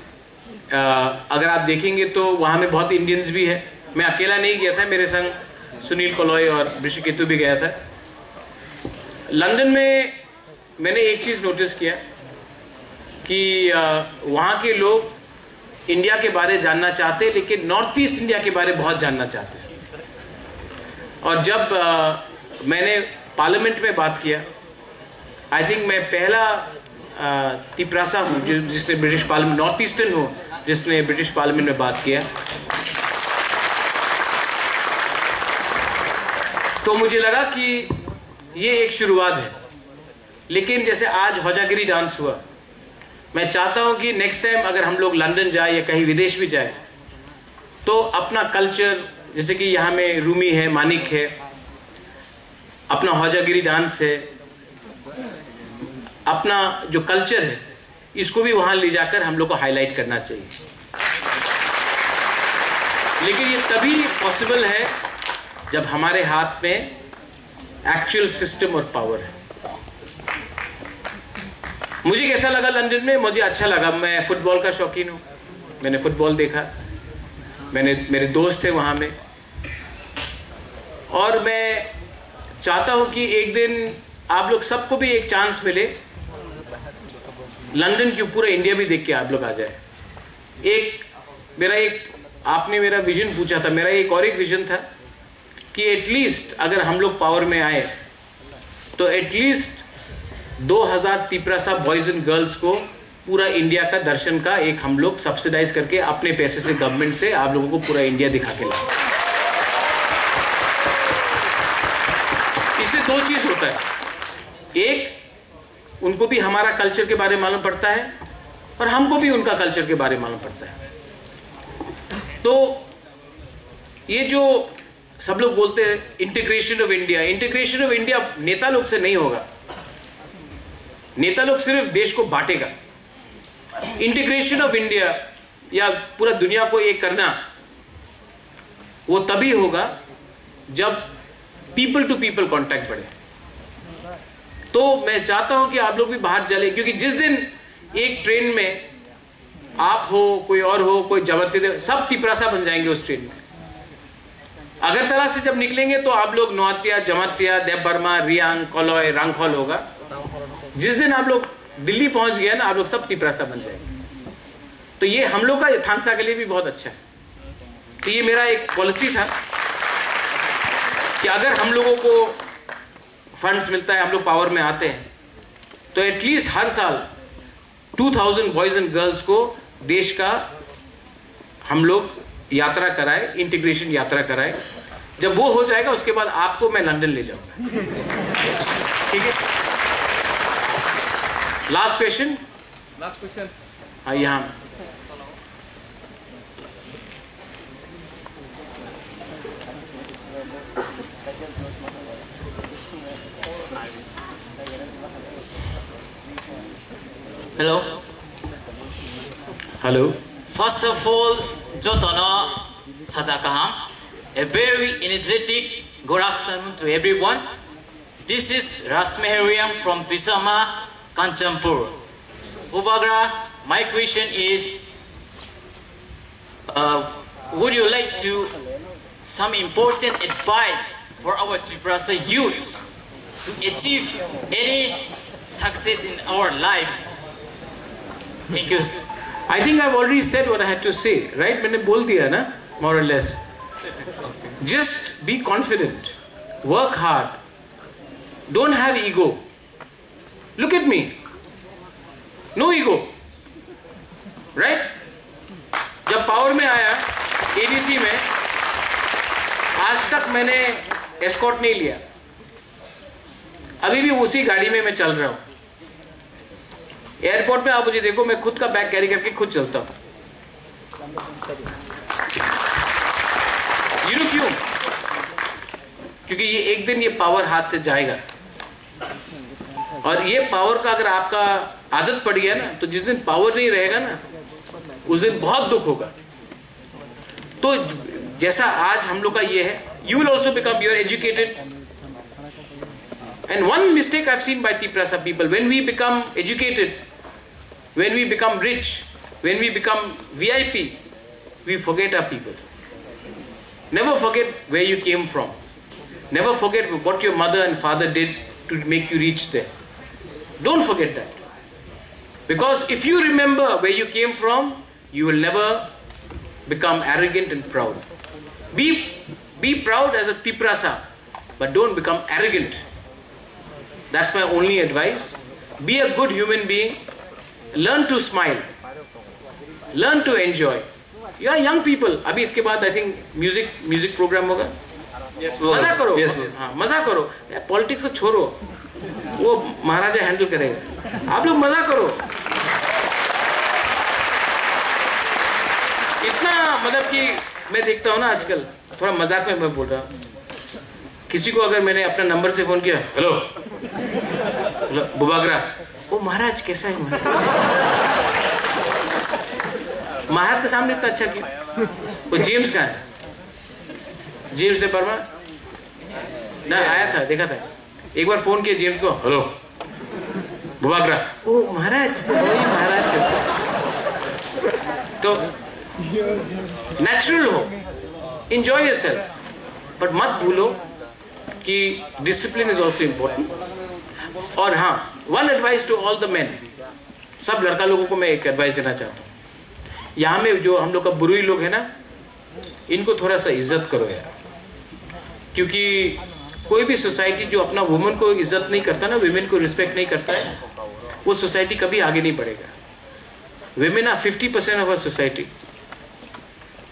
अगर आप देखेंगे तो वहाँ में बहुत इंडियंस भी है। मैं अकेला नहीं गया था, मेरे संग सुनील कोलॉय और ऋषिकेतु भी गया था। लंदन में मैंने एक चीज़ नोटिस किया कि वहाँ के लोग इंडिया के बारे जानना चाहते हैं, लेकिन नॉर्थ ईस्ट इंडिया के बारे बहुत जानना चाहते हैं। और जब मैंने पार्लियामेंट में बात किया, आई थिंक मैं पहला तिपरासा हूँ जिसने ब्रिटिश पार्लियामेंट, नॉर्थ ईस्टर्न हो जिसने ब्रिटिश पार्लियामेंट में बात किया। तो मुझे लगा कि ये एक शुरुआत है। लेकिन जैसे आज हौजागिरी डांस हुआ, मैं चाहता हूं कि नेक्स्ट टाइम अगर हम लोग लंदन जाए या कहीं विदेश भी जाए तो अपना कल्चर, जैसे कि यहाँ में रूमी है, मानिक है, अपना हौजागिरी डांस है, अपना जो कल्चर है, इसको भी वहाँ ले जाकर हम लोग को हाईलाइट करना चाहिए। लेकिन ये तभी पॉसिबल है जब हमारे हाथ में एक्चुअल सिस्टम और पावर है। मुझे कैसा लगा लंदन में? मुझे अच्छा लगा। मैं फुटबॉल का शौकीन हूँ, मैंने फुटबॉल देखा, मेरे दोस्त थे वहाँ में, और मैं चाहता हूँ कि एक दिन आप लोग सबको भी एक चांस मिले, लंदन क्यों पूरा इंडिया भी देख के आप लोग आ जाए। आपने मेरा विजन पूछा था, मेरा एक विजन था कि एटलीस्ट अगर हम लोग पावर में आए तो at least 2000 Tiprasa boys and girls को पूरा इंडिया का दर्शन का एक हम लोग सब्सिडाइज करके अपने पैसे से, गवर्नमेंट से आप लोगों को पूरा इंडिया दिखा के लाए। इससे दो चीज होता है, एक उनको भी हमारा कल्चर के बारे में मालूम पड़ता है और हमको भी उनका कल्चर के बारे में मालूम पड़ता है। तो ये जो सब लोग बोलते हैं integration of India, integration of India नेता लोग से नहीं होगा। नेता लोग सिर्फ देश को बांटेगा। इंटीग्रेशन ऑफ इंडिया या पूरा दुनिया को एक करना वो तभी होगा जब पीपल टू पीपल कांटेक्ट बढ़े। तो मैं चाहता हूं कि आप लोग भी बाहर चले, क्योंकि जिस दिन एक ट्रेन में आप हो, कोई और हो, कोई जमत्या, सब तिपरासा बन जाएंगे उस ट्रेन में। अगरतला से जब निकलेंगे तो आप लोग नौतिया, जमत्या, देवबर्मा, रियांग, कोलोय, रंगखोल होगा। जिस दिन आप लोग दिल्ली पहुंच गए ना, आप लोग सब तिपरासा बन जाएंगे। तो ये हम लोग का थानसा के लिए भी बहुत अच्छा है। तो ये मेरा एक पॉलिसी था कि अगर हम लोगों को फंड्स मिलता है, हम लोग पावर में आते हैं, तो एटलीस्ट हर साल 2000 बॉयज एंड गर्ल्स को देश का हम लोग यात्रा कराए, इंटीग्रेशन यात्रा कराए। जब वो हो जाएगा उसके बाद आपको मैं लंदन ले जाऊंगा। ठीक है, लास्ट क्वेश्चन। हाँ, यहाँ Hello. Hello. First of all, Jotana Sajakaham, a very energetic good afternoon to everyone. This is Rasmehariam from Pisama, Kanchampur. Ubagra, my question is, would you like to some important advice for our Triprasa youths to achieve any success in our life? Thank you. I think I've already said what I had to say, right? मैंने बोल दिया ना, more or less. Just be confident, work hard, don't have ego. Look at me, no ego, right? जब power में आया ADC में, आज तक मैंने एस्कॉर्ट नहीं लिया। अभी भी उसी गाड़ी में मैं चल रहा हूँ। एयरपोर्ट पे आप मुझे देखो, मैं खुद का बैग कैरी करके खुद चलता हूँ। You know क्यों? क्योंकि ये एक दिन ये पावर हाथ से जाएगा, और ये पावर का अगर आपका आदत पड़ गया ना, तो जिस दिन पावर नहीं रहेगा ना, उस दिन बहुत दुख होगा। तो जैसा आज हम लोग का ये है, you will also become, you are educated. And one mistake I've seen by Tiprasa people, when we become educated, when we become rich, when we become VIP, we forget our people. Never forget where you came from. Never forget what your mother and father did to make you reach there. Don't forget that. Because if you remember where you came from, you will never become arrogant and proud. Be proud as a Tiprasa, but don't become arrogant. That's my only advice. Be a good human being. Learn to smile. Learn to enjoy. You are young people. अभी इसके बाद I think music program होगा. मजा करो। हाँ मजा करो, politics को छोड़ो, वो महाराजा हैंडल करेगा, आप लोग मजा करो। इतना मतलब कि मैं देखता हूँ ना आजकल, थोड़ा मजाक में मैं बोल रहा हूँ, किसी को अगर मैंने अपना नंबर से फोन किया, हेलो बुबागरा, ओ महाराज कैसा है महाराज के सामने इतना अच्छा किया। वो जेम्स कहाँ है? जेम्स दे वर्मा ना आया था, देखा था एक बार, फोन किया जेम्स को, हेलो बुबागरा, ओ महाराज, वही महाराज। तो नेचुरल हो, एंजॉय योरसेल्फ, बट मत भूलो कि डिसिप्लिन इज ऑल्सो इम्पोर्टेंट। और हाँ, one advice to all the men, सब लड़का लोगों को मैं एक एडवाइस देना चाहता हूँ, यहाँ में जो हम लोग का बुरुई लोग है ना, इनको थोड़ा सा इज्जत करो यार, क्योंकि कोई भी सोसाइटी जो अपना वुमेन को इज्जत नहीं करता ना, विमेन को रिस्पेक्ट नहीं करता है, वो सोसाइटी कभी आगे नहीं बढ़ेगा। Women are 50% of our society,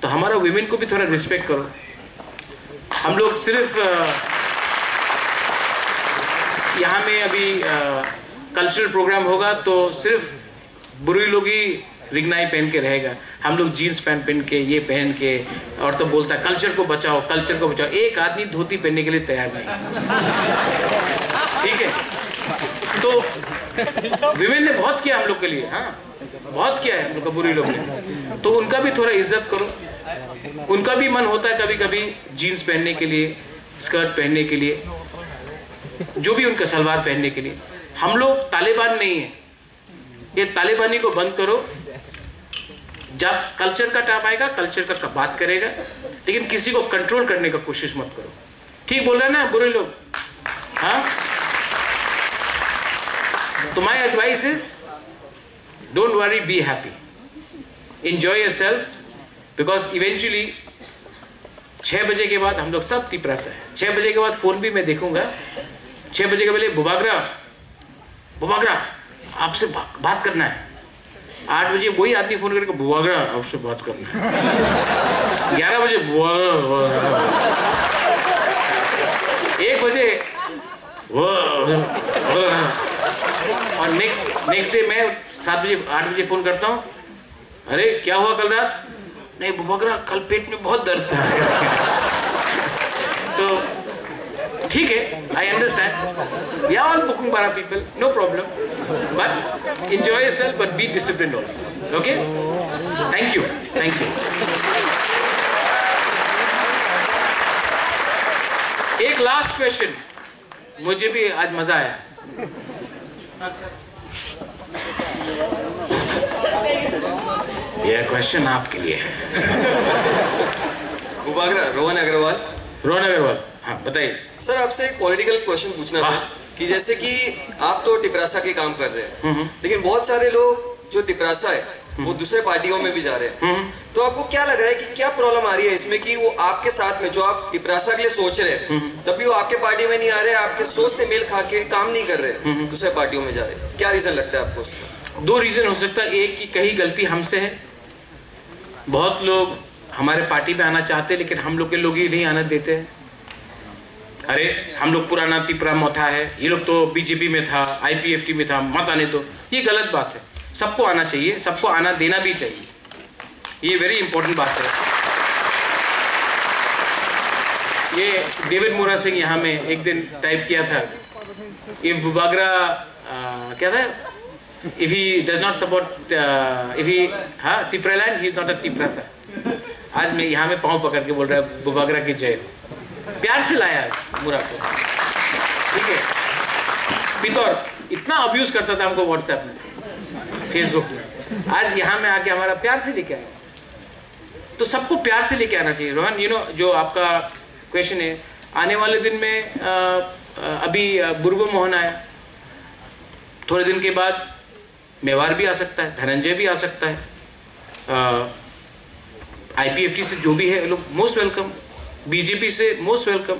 तो हमारा विमेन को भी थोड़ा रिस्पेक्ट करो। हम लोग सिर्फ यहाँ में अभी कल्चरल प्रोग्राम होगा तो सिर्फ बुरुई लोग ही रिगनाई पहन के रहेगा, हम लोग जीन्स पैंट पहन के, ये पहन के, और तो बोलता है कल्चर को बचाओ, कल्चर को बचाओ। एक आदमी धोती पहनने के लिए तैयार नहीं, ठीक है? तो विमेन ने बहुत किया हम लोग के लिए, हाँ बहुत किया है हम लोग का बुरुई लोग ने, तो उनका भी थोड़ा इज्जत करो। उनका भी मन होता है कभी कभी जीन्स पहनने के लिए, स्कर्ट पहनने के लिए, जो भी उनका सलवार पहनने के लिए। हम लोग तालिबान नहीं है, ये तालिबानी को बंद करो। जब कल्चर का टाइम आएगा, कल्चर का बात करेगा, लेकिन किसी को कंट्रोल करने का कोशिश मत करो। ठीक बोल रहे हैं ना बुरे लोग? हाँ, तो my advice is don't worry, be happy, enjoy yourself, because eventually 6 बजे के बाद हम लोग सब तिपरासा है। 6 बजे के बाद फोन भी मैं देखूंगा। 6 बजे के पहले बुबागरा आपसे बात करना है। 8 बजे वही आदमी फोन करके बुबागरा आपसे बात करना है। 11 बजे बुबागरा, 1 बजे और नेक्स्ट डे मैं 7 बजे 8 बजे फोन करता हूँ, अरे क्या हुआ कल रात? नहीं बुबागरा कल पेट में बहुत दर्द था। तो ठीक है, I understand, we are all booking बारा people, no problem, but enjoy yourself, but be disciplined also, okay? Thank you, thank you. एक लास्ट क्वेश्चन, मुझे भी आज मजा आया। यह क्वेश्चन आपके लिए। बुबागरा, रोहन अग्रवाल, हाँ बताइए सर। आपसे एक पॉलिटिकल क्वेश्चन पूछना था कि जैसे कि आप तो टिपरासा के काम कर रहे हैं, लेकिन बहुत सारे लोग जो टिपरासा है वो दूसरे पार्टियों में भी जा रहे हैं, तो आपको क्या लग रहा है कि क्या प्रॉब्लम आ रही है इसमें कि वो आपके साथ में जो आप टिपरासा के लिए सोच रहे हैं तभी वो आपके पार्टी में नहीं आ रहे, आपके सोच से मेल खा के काम नहीं कर रहे, दूसरे पार्टियों में जा रहे हैं? क्या रीजन लगता है आपको उसका? 2 रीजन हो सकता है। एक कि कहीं गलती हमसे है, बहुत लोग हमारे पार्टी में आना चाहते हैं लेकिन हम लोग के लोग ही नहीं आना देते हैं। अरे हम लोग पुराना तिपरा मोथा है, ये लोग तो बीजेपी में था, IPFT में था, मत आने दो। ये गलत बात है, सबको आना चाहिए, सबको आना देना भी चाहिए, ये वेरी इंपॉर्टेंट बात है। ये डेविड मोरा सिंह यहाँ में एक दिन टाइप किया था, इफ बुबागरा क्या था, if he does not support if he Tipra land, he is not a Tiprasa. आज मैं यहाँ में पाँव पकड़ के बोल रहा है बुबागरा की जय, प्यार से लाया मुरा को, ठीक है? पितौर इतना अब्यूज करता था हमको व्हाट्सएप में, फेसबुक में, आज यहाँ में आके हमारा प्यार से लेके आया। तो सबको प्यार से लेके आना चाहिए। रोहन, यू नो जो आपका क्वेश्चन है, आने वाले दिन में अभी बुर्गो मोहन आया, थोड़े दिन के बाद मेवार भी आ सकता है, धनंजय भी आ सकता है, IPFT से जो भी है लोग मोस्ट वेलकम, बीजेपी से मोस्ट वेलकम,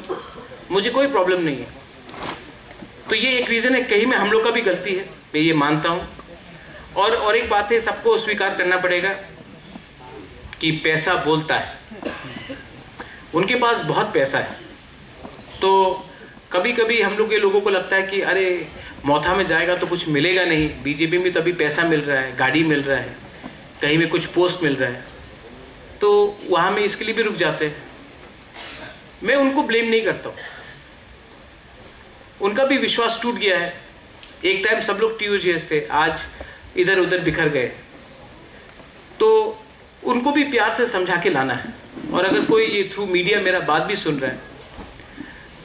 मुझे कोई प्रॉब्लम नहीं है। तो ये एक रीज़न है, कहीं में हम लोग का भी गलती है, मैं ये मानता हूँ। और एक बात है, सबको स्वीकार करना पड़ेगा कि पैसा बोलता है। उनके पास बहुत पैसा है, तो कभी कभी हम लोग के लोगों को लगता है कि अरे मौथा में जाएगा तो कुछ मिलेगा नहीं, बीजेपी में तभी पैसा मिल रहा है, गाड़ी मिल रहा है, कहीं में कुछ पोस्ट मिल रहा है, तो वहाँ में इसके लिए भी रुक जाते हैं। मैं उनको ब्लेम नहीं करता हूँ, उनका भी विश्वास टूट गया है। एक टाइम सब लोग TUGS थे, आज इधर उधर बिखर गए, तो उनको भी प्यार से समझा के लाना है। और अगर कोई ये थ्रू मीडिया मेरा बात भी सुन रहा है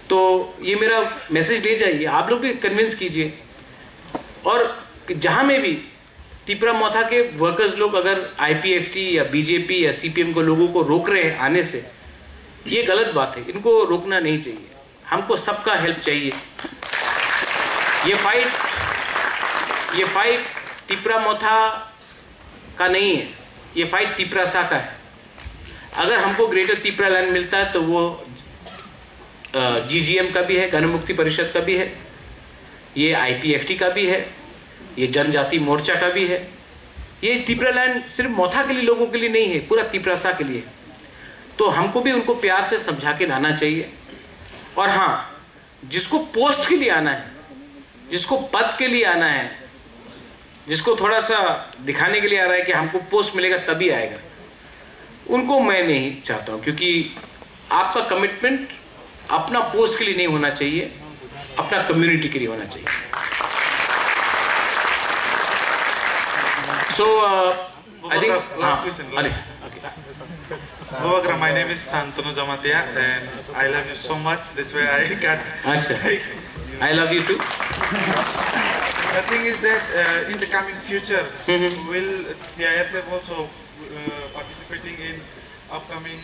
तो ये मेरा मैसेज ले जाइए, आप लोग भी कन्विंस कीजिए। और जहाँ में भी तिपरा मौथा के वर्कर्स लोग अगर IPFT या BJP या CPM को लोगों को रोक रहे हैं आने से, ये गलत बात है, इनको रोकना नहीं चाहिए। हमको सबका हेल्प चाहिए। ये फाइट तिपरा मौथा का नहीं है, ये फाइट तिपरासा का है। अगर हमको ग्रेटर तिपरा लैंड मिलता है तो वो GGM का भी है, गण मुक्ति परिषद का भी है, ये IPFT का भी है, ये जनजाति मोर्चा का भी है। ये तिपरा लैंड सिर्फ मौथा के लिए लोगों के लिए नहीं है, पूरा तिपरासा के लिए। तो हमको भी उनको प्यार से समझा के लाना चाहिए। और हाँ, जिसको पोस्ट के लिए आना है, जिसको पद के लिए आना है, जिसको थोड़ा सा दिखाने के लिए आ रहा है कि हमको पोस्ट मिलेगा तभी आएगा, उनको मैं नहीं चाहता हूँ। क्योंकि आपका कमिटमेंट अपना पोस्ट के लिए नहीं होना चाहिए, अपना कम्युनिटी के लिए होना चाहिए। So I think last question. Bubagra, my name is Santanu Jamatia and I love you so much. That's why I can. I love you too. The thing is that in the coming future, will the ISF also participating in upcoming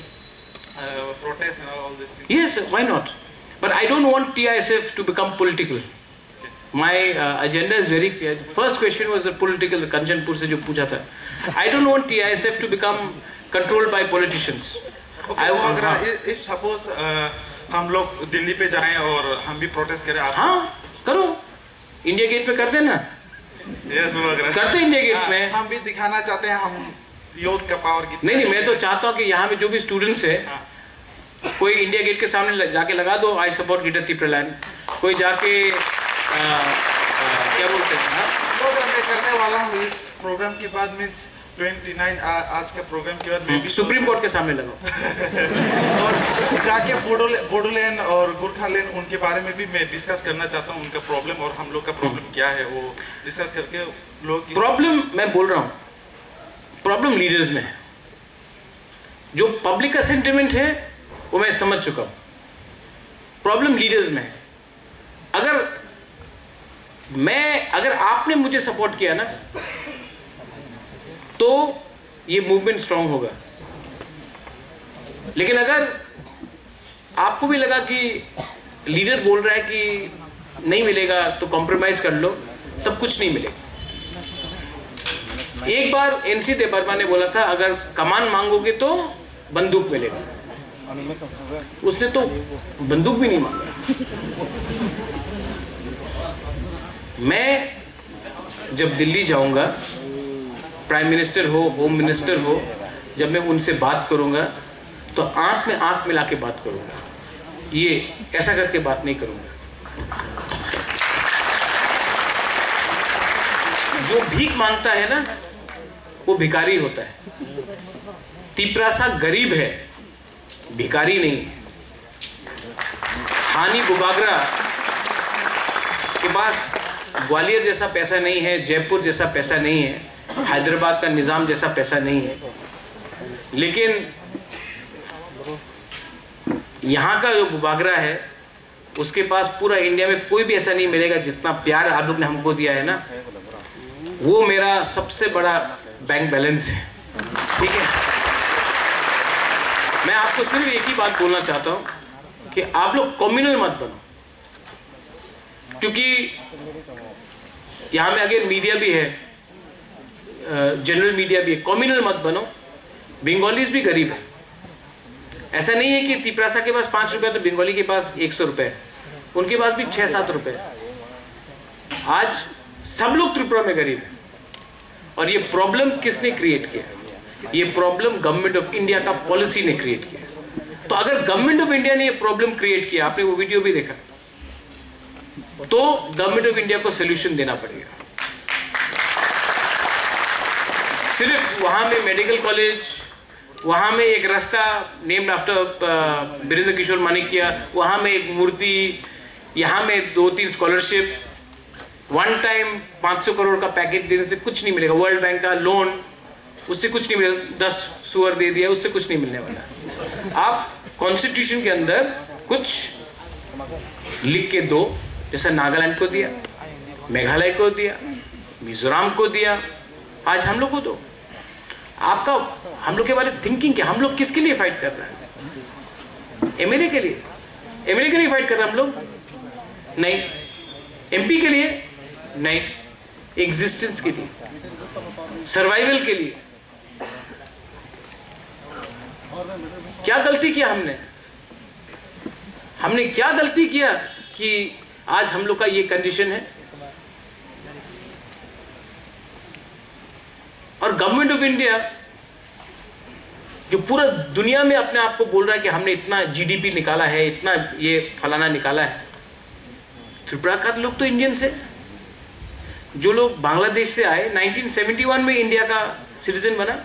protests and all these things? Yes, why not? But I don't want TISF to become political. My agenda is very clear. First question was the political, Kanchanpur se jo pucha tha. I don't want TISF to become controlled by politicians. Okay, if suppose हम लोग दिल्ली पे जाएं और हम भी protest करें, आप हाँ करो, इंडिया गेट पे करते ना। Yes, करते इंडिया गेट में। हम भी दिखाना चाहते हैं हम यूथ का पावर कितना। नहीं, मैं तो चाहता हूँ कि यहाँ में जो भी स्टूडेंट्स है, कोई इंडिया गेट के सामने जाके लगा दो I support greater Tipra land, कोई जाके क्या बोलते हैं मैं करने वाला हूँ इस प्रोग्राम के बाद, मींस 29 आज का प्रोग्राम के बाद मैं भी सुप्रीम कोर्ट के सामने लगाओ और जाके बोडोलैंड और गोरखालैंड उनके बारे में भी मैं डिस्कस करना चाहता हूँ, उनका प्रॉब्लम और हम लोग का प्रॉब्लम क्या है वो डिस्कस करके लोग। प्रॉब्लम मैं बोल रहा हूँ, प्रॉब्लम लीडर्स में है। जो पब्लिक का सेंटिमेंट है वो मैं समझ चुका हूँ, प्रॉब्लम लीडर्स में है। अगर आपने मुझे सपोर्ट किया ना तो ये मूवमेंट स्ट्रांग होगा। लेकिन अगर आपको भी लगा कि लीडर बोल रहा है कि नहीं मिलेगा तो कॉम्प्रोमाइज कर लो, तब कुछ नहीं मिलेगा। एक बार NC देबर्मा ने बोला था अगर कमान मांगोगे तो बंदूक मिलेगा, उसने तो बंदूक भी नहीं मांगा। मैं जब दिल्ली जाऊंगा, प्राइम मिनिस्टर हो, होम मिनिस्टर हो, जब मैं उनसे बात करूंगा तो आंख में आंख मिला के बात करूंगा, ये ऐसा करके बात नहीं करूंगा। जो भीख मांगता है ना वो भिखारी होता है। तिपरासा गरीब है, भिखारी नहीं है। हानि बुबागरा के पास ग्वालियर जैसा पैसा नहीं है, जयपुर जैसा पैसा नहीं है, हैदराबाद का निज़ाम जैसा पैसा नहीं है, लेकिन यहाँ का जो बुबागरा है उसके पास पूरा इंडिया में कोई भी ऐसा नहीं मिलेगा जितना प्यार आप लोग ने हमको दिया है ना, वो मेरा सबसे बड़ा बैंक बैलेंस है। ठीक है, मैं आपको सिर्फ एक ही बात बोलना चाहता हूँ कि आप लोग कम्युनल मत बनो, क्योंकि यहाँ में अगर मीडिया भी है, जनरल मीडिया भी है, कम्युनल मत बनो। बंगालीज भी गरीब है, ऐसा नहीं है कि तिपरासा के पास 5 रुपए तो बंगाली के पास 100 रुपए, उनके पास भी 6-7 रुपए। आज सब लोग त्रिपुरा में गरीब है। और ये प्रॉब्लम किसने क्रिएट किया? ये प्रॉब्लम गवर्नमेंट ऑफ इंडिया का पॉलिसी ने क्रिएट किया। तो अगर गवर्नमेंट ऑफ इंडिया ने ये प्रॉब्लम क्रिएट किया, आपने वो वीडियो भी देखा, तो गवर्नमेंट ऑफ इंडिया को सोल्यूशन देना पड़ेगा। सिर्फ वहां में मेडिकल कॉलेज, वहां में एक रास्ता नेम्ड आफ्टर वीरेंद्र किशोर मानिकिया, वहां में एक मूर्ति, यहाँ में 2-3 स्कॉलरशिप, वन टाइम 500 करोड़ का पैकेज देने से कुछ नहीं मिलेगा। वर्ल्ड बैंक का लोन, उससे कुछ नहीं मिलेगा। 10 सुअर दे दिया, उससे कुछ नहीं मिलने वाला। आप कॉन्स्टिट्यूशन के अंदर कुछ लिख के दो, जैसा नागालैंड को दिया, मेघालय को दिया, मिजोरम को दिया, आज हम लोग को दो। आपका हम लोग के बारे में थिंकिंग क्या? हम लोग किसके लिए फाइट कर रहे हैं? एमएलए के लिए? एमएलए के लिए फाइट कर रहे हैं हम लोग? नहीं। एमपी के लिए? नहीं। एग्जिस्टेंस के लिए, सर्वाइवल के लिए। क्या गलती किया हमने? हमने क्या गलती किया कि आज हम लोग का ये कंडीशन है? और गवर्नमेंट ऑफ इंडिया जो पूरा दुनिया में अपने आप को बोल रहा है कि हमने इतना जीडीपी निकाला है, इतना ये फलाना निकाला है, त्रिपुरा का लोग तो इंडियंस है। जो लोग बांग्लादेश से आए, 1971 में इंडिया का सिटीजन बना,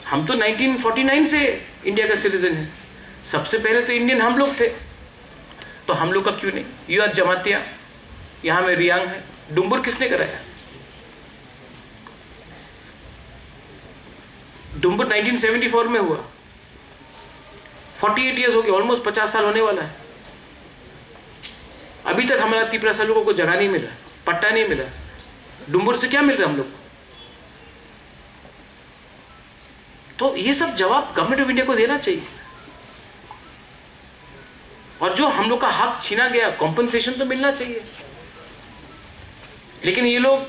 हम तो 1949 से इंडिया का सिटीजन है। सबसे पहले तो इंडियन हम लोग थे, तो हम लोग का क्यों नहीं? यू आर जमातिया, यहाँ में रियांग है। डुम्बुर किसने कराया? डुम्बुर 1974 में हुआ, 48 ईयर्स हो गए, ऑलमोस्ट 50 साल होने वाला है। अभी तक हमारा तिपरासा लोगों को जगह नहीं मिला, पट्टा नहीं मिला। डुम्बुर से क्या मिल रहा है हम लोग? तो ये सब जवाब गवर्नमेंट ऑफ इंडिया को देना चाहिए। और जो हम लोग का हक छीना गया, कॉम्पनसेशन तो मिलना चाहिए। लेकिन ये लोग,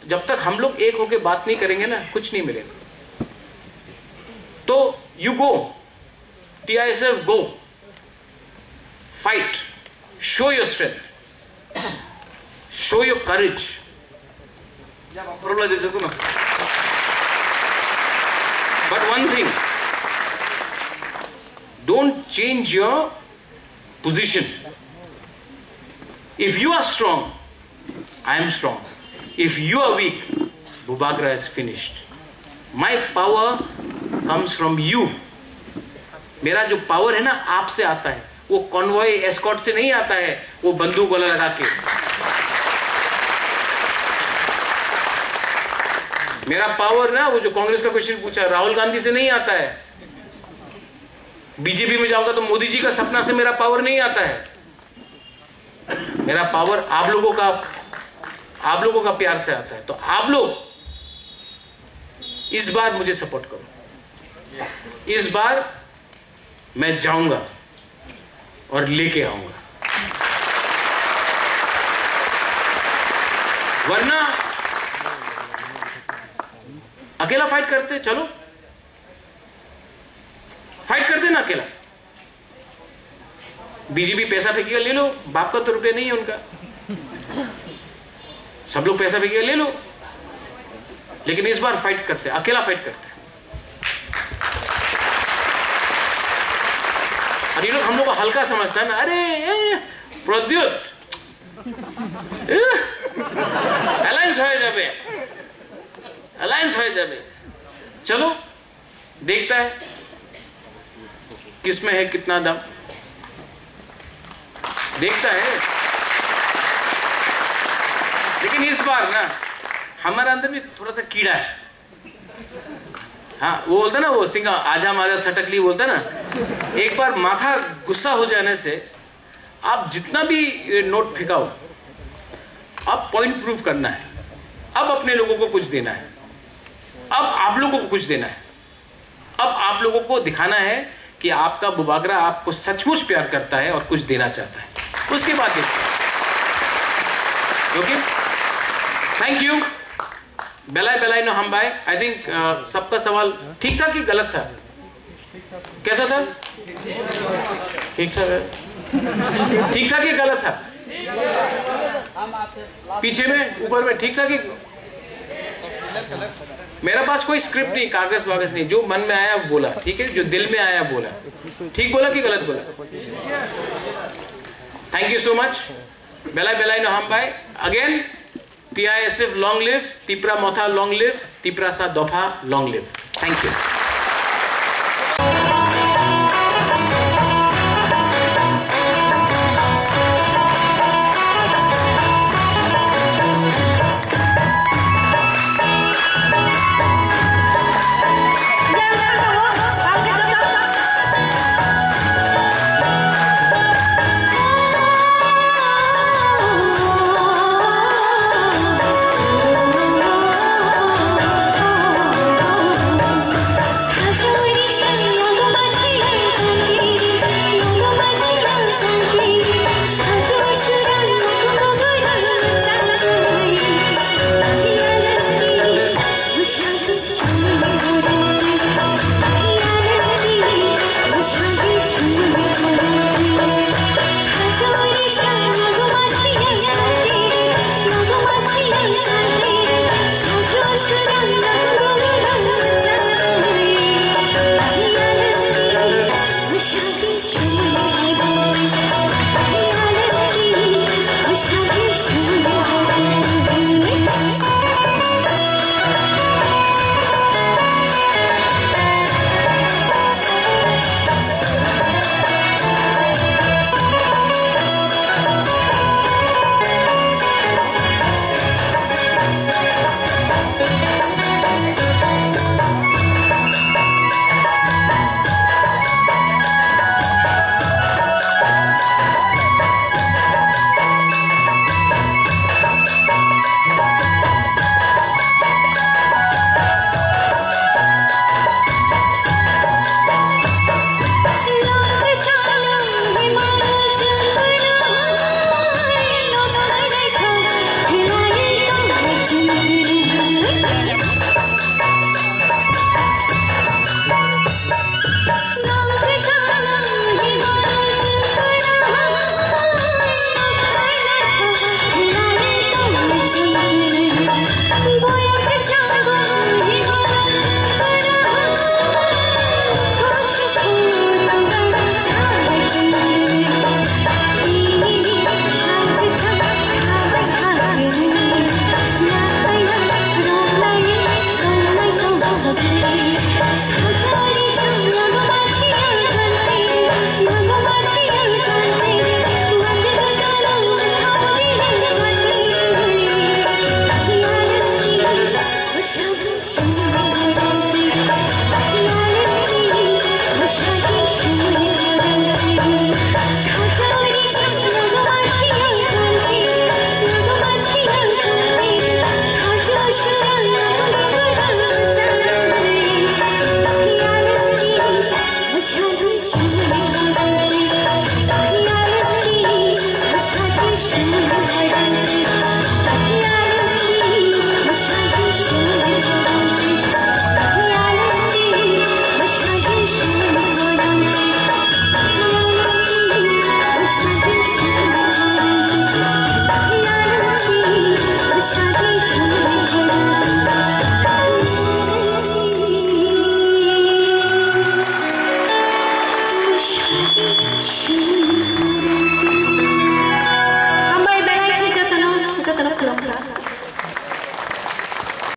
जब तक हम लोग एक होकर बात नहीं करेंगे ना, कुछ नहीं मिलेगा। तो you go, TISF go, fight, show your strength, show your courage. But one thing, don't change your position. If you are strong, I am strong. If you are weak, Bhubagra is finished. My power comes from you. मेरा जो power है ना, आपसे आता है। वो convoy escort से नहीं आता है, वो बंदूक वाला लगा के। मेरा पावर ना, वो जो कांग्रेस का क्वेश्चन पूछा, राहुल गांधी से नहीं आता है। बीजेपी में जाऊंगा तो मोदी जी का सपना से मेरा पावर नहीं आता है। मेरा पावर आप लोगों का प्यार से आता है। तो आप लोग इस बार मुझे सपोर्ट करो। इस बार मैं जाऊंगा और लेके आऊंगा, वरना अकेला फाइट करते, चलो फाइट करते ना अकेला। बीजेपी पैसा फेंकेगा, ले लो, बाप का तो रुपया नहीं है उनका, सब लोग पैसा फेंकेगा, ले लो। लेकिन इस बार फाइट करते, अकेला फाइट करते। और ये लोग हम लोग को हल्का समझता है ना, अरे प्रद्युत अलायंस हो जाए, अलायंस हो जाए, चलो देखता है किसमें है कितना दम, देखता है। लेकिन इस बार ना हमारे अंदर भी थोड़ा सा कीड़ा है। हाँ, वो बोलता ना, वो सिंगा आजा माजा सटकली बोलता ना, एक बार माथा गुस्सा हो जाने से आप जितना भी नोट फेंकाओ, अब पॉइंट प्रूव करना है, अब अपने लोगों को कुछ देना है, अब आप लोगों को कुछ देना है, अब आप लोगों को दिखाना है कि आपका बुबागरा आपको सचमुच प्यार करता है और कुछ देना चाहता है। उसके बाद ओके, थैंक यू। बेलाई नो हम बाय। आई थिंक सबका सवाल ठीक था कि गलत था? कैसा था? ठीक था, ठीक था कि गलत था? पीछे में, ऊपर में ठीक था कि मेरा पास कोई स्क्रिप्ट नहीं, कागज वागज नहीं, जो मन में आया बोला, ठीक है, जो दिल में आया बोला। ठीक बोला कि गलत बोला? Thank you so much. बेला बेलाई नो हम भाई again TISF long live, Tipra Motha long live, Tipra Sa Dopha long live. Thank you.